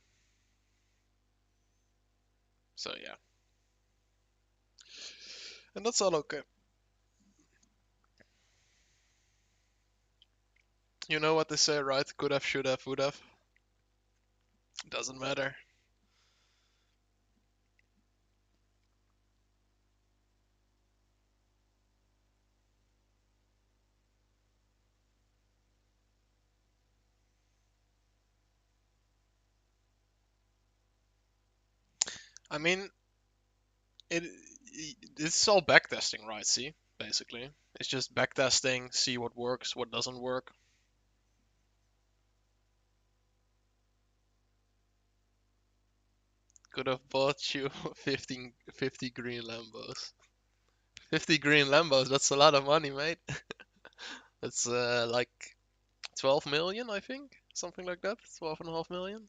So yeah. And that's all okay. You know what they say, right? Could have, should have, would have. Doesn't matter. I mean, it it's all backtesting, right? See, basically, it's just backtesting, see what works, what doesn't work. Could have bought you 50 green Lambos. 50 green Lambos, that's a lot of money, mate. That's like 12 million, I think. Something like that. 12.5 million.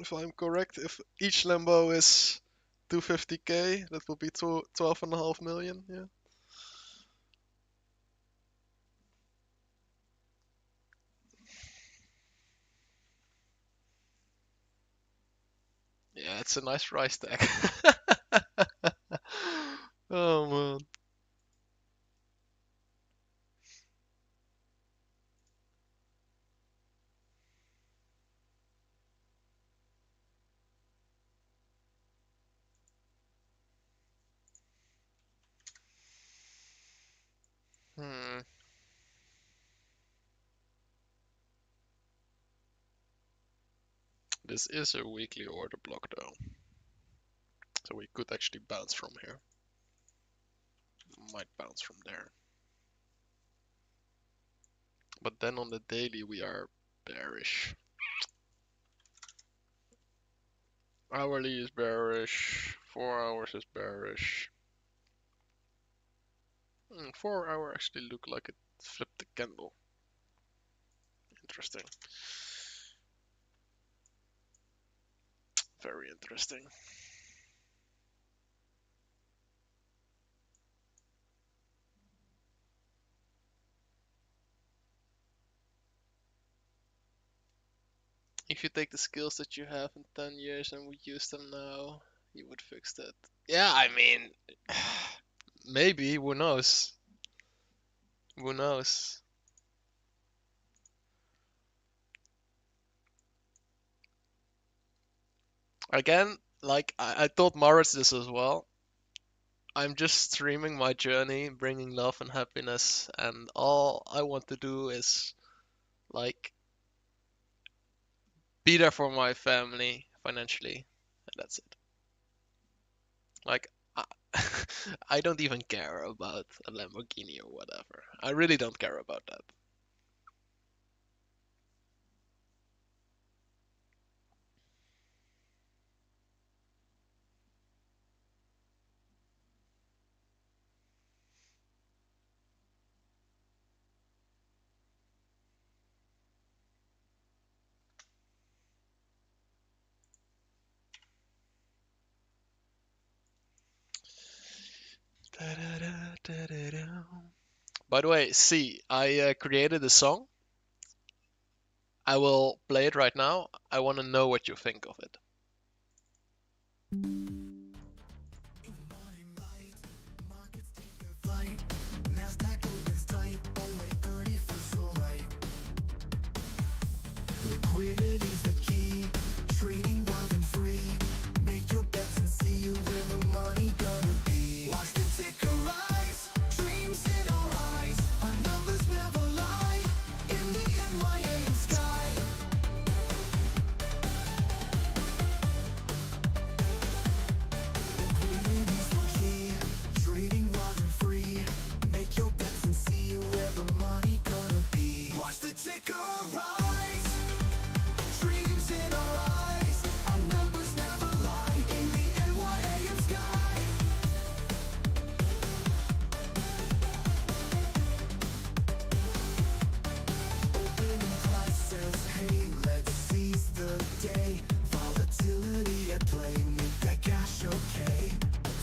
If I'm correct, if each Lambo is 250k, that will be 12.5 million, yeah. Yeah, it's a nice price tag. Oh man. Hmm. This is a weekly order block though. So we could actually bounce from here. Might bounce from there. But then on the daily we are bearish. Hourly is bearish. 4 hours is bearish. 4 hour actually look like it flipped the candle. Interesting. Very interesting. If you take the skills that you have in 10 years and we use them now, you would fix that. Yeah, I mean, maybe, who knows? Who knows? Again, like I told Morris this as well. I'm just streaming my journey, bringing love and happiness, and all I want to do is like be there for my family financially, and that's it. Like, I, I don't even care about a Lamborghini or whatever. I really don't care about that. By the way, see, I created a song. I will play it right now. I want to know what you think of it. NASDAQ opens tight, only 30 feels so right. Liquidity's the key, trading wild and free. Make your bets and see where the money gonna be. Watch the ticker rise, dreams in our eyes. Our numbers never lie, in the NYAM sky. Liquidity's the key, trading wild and free. Make your bets and see where the money gonna be. Watch the ticker rise. Dreams in our eyes, our numbers never lie, in the NYAM sky. Opening prices, hey, let's seize the day. Volatility at play, make that cash okay.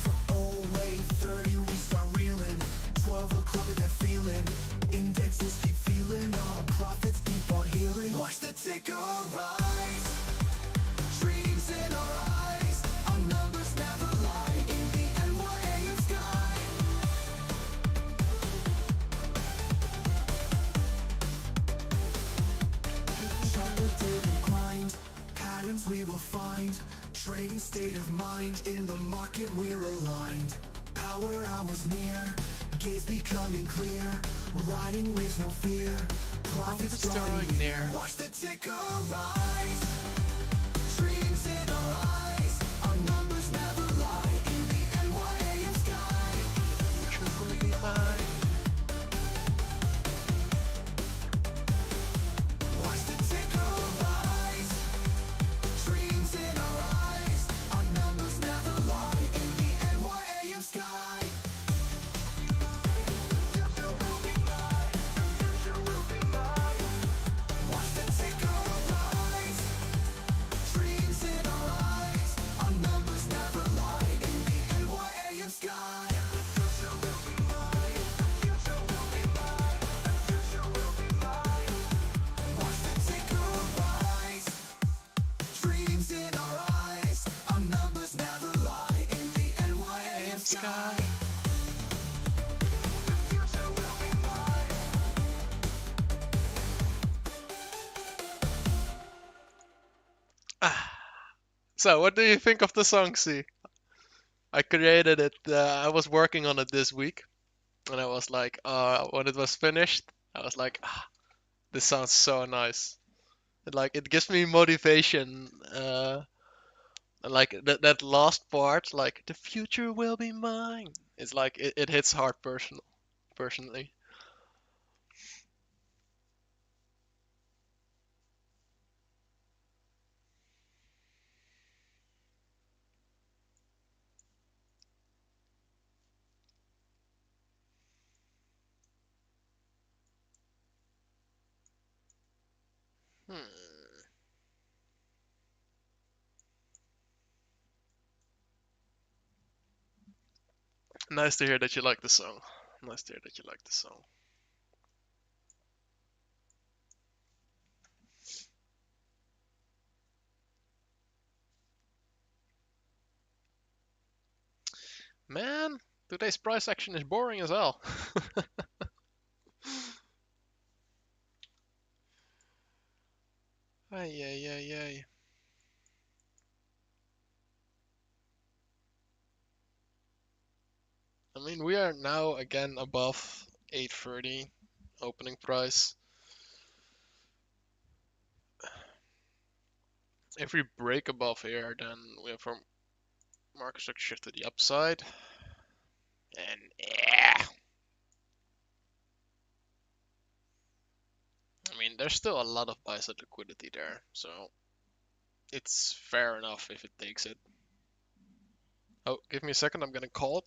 For 0830 we start reeling, 12 o'clock with that feeling. Indexes keep feeling, our profits keep on healing. Watch the ticker rise. Dreams in our eyes, our numbers never lie, in the NYAM sky. Charlatan grind, patterns we will find. Trading state of mind, in the market we're aligned. Power hours near, gaze becoming clear. Riding waves no fear, profits drawing near. Watch the ticker rise. Dreams in our eyes, our numbers never lie, in the NYAM sky. Future will be mine. Watch the ticker rise. Dreams in our eyes, our numbers never lie, in the NYAM sky. Watch the ticker rise. Dreams in our eyes, our numbers never lie, in the NYAM sky. Watch the ticker rise. Dreams in our eyes, our numbers never lie, in the NYAM sky. So, what do you think of the song, C? I created it. I was working on it this week, and I was like, when it was finished, I was like, this sounds so nice. It gives me motivation. And like that last part, like the future will be mine. It's like it hits hard personally. Hmm. Nice to hear that you like the song. Nice to hear that you like the song. Man, today's price action is boring as hell. Ay, ay, ay, ay. I mean, we are now again above 830 opening price. If we break above here, then we have our market structure shift to the upside. And yeah, I mean, there's still a lot of buy-side liquidity there, so it's fair enough if it takes it. Oh, give me a second, I'm gonna call it.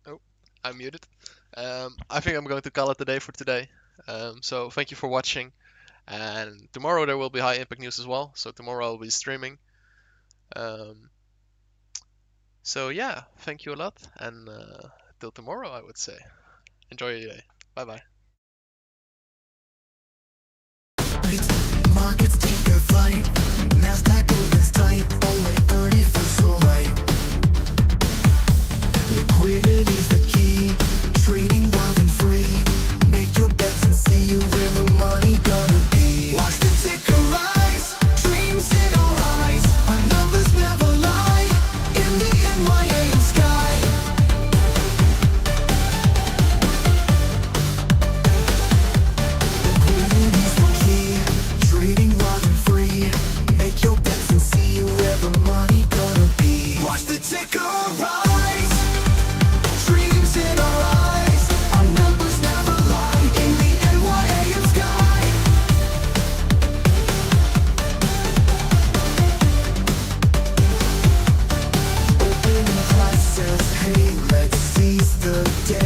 Oh, I'm muted. I think I'm going to call it a day for today. So thank you for watching. And tomorrow there will be high impact news as well. So tomorrow I'll be streaming. Um, so yeah, thank you a lot. And till tomorrow, I would say. Enjoy your day. Bye bye. Markets take a flight. NASDAQ opens tight. Only 30 feels so right. Liquidity's the key. Trading wild and free. Make your bets and see where the money gonna be. Watch the ticker rise. Dreams in our eyes. Our numbers never lie. In the NYAM sky. Liquidity's the key. Trading wild and free. Make your bets and see where the money gonna be. Watch the ticker rise. Dreams in our eyes. Our numbers never lie. In the NYAM sky. Opening prices. Hey, let's seize the day.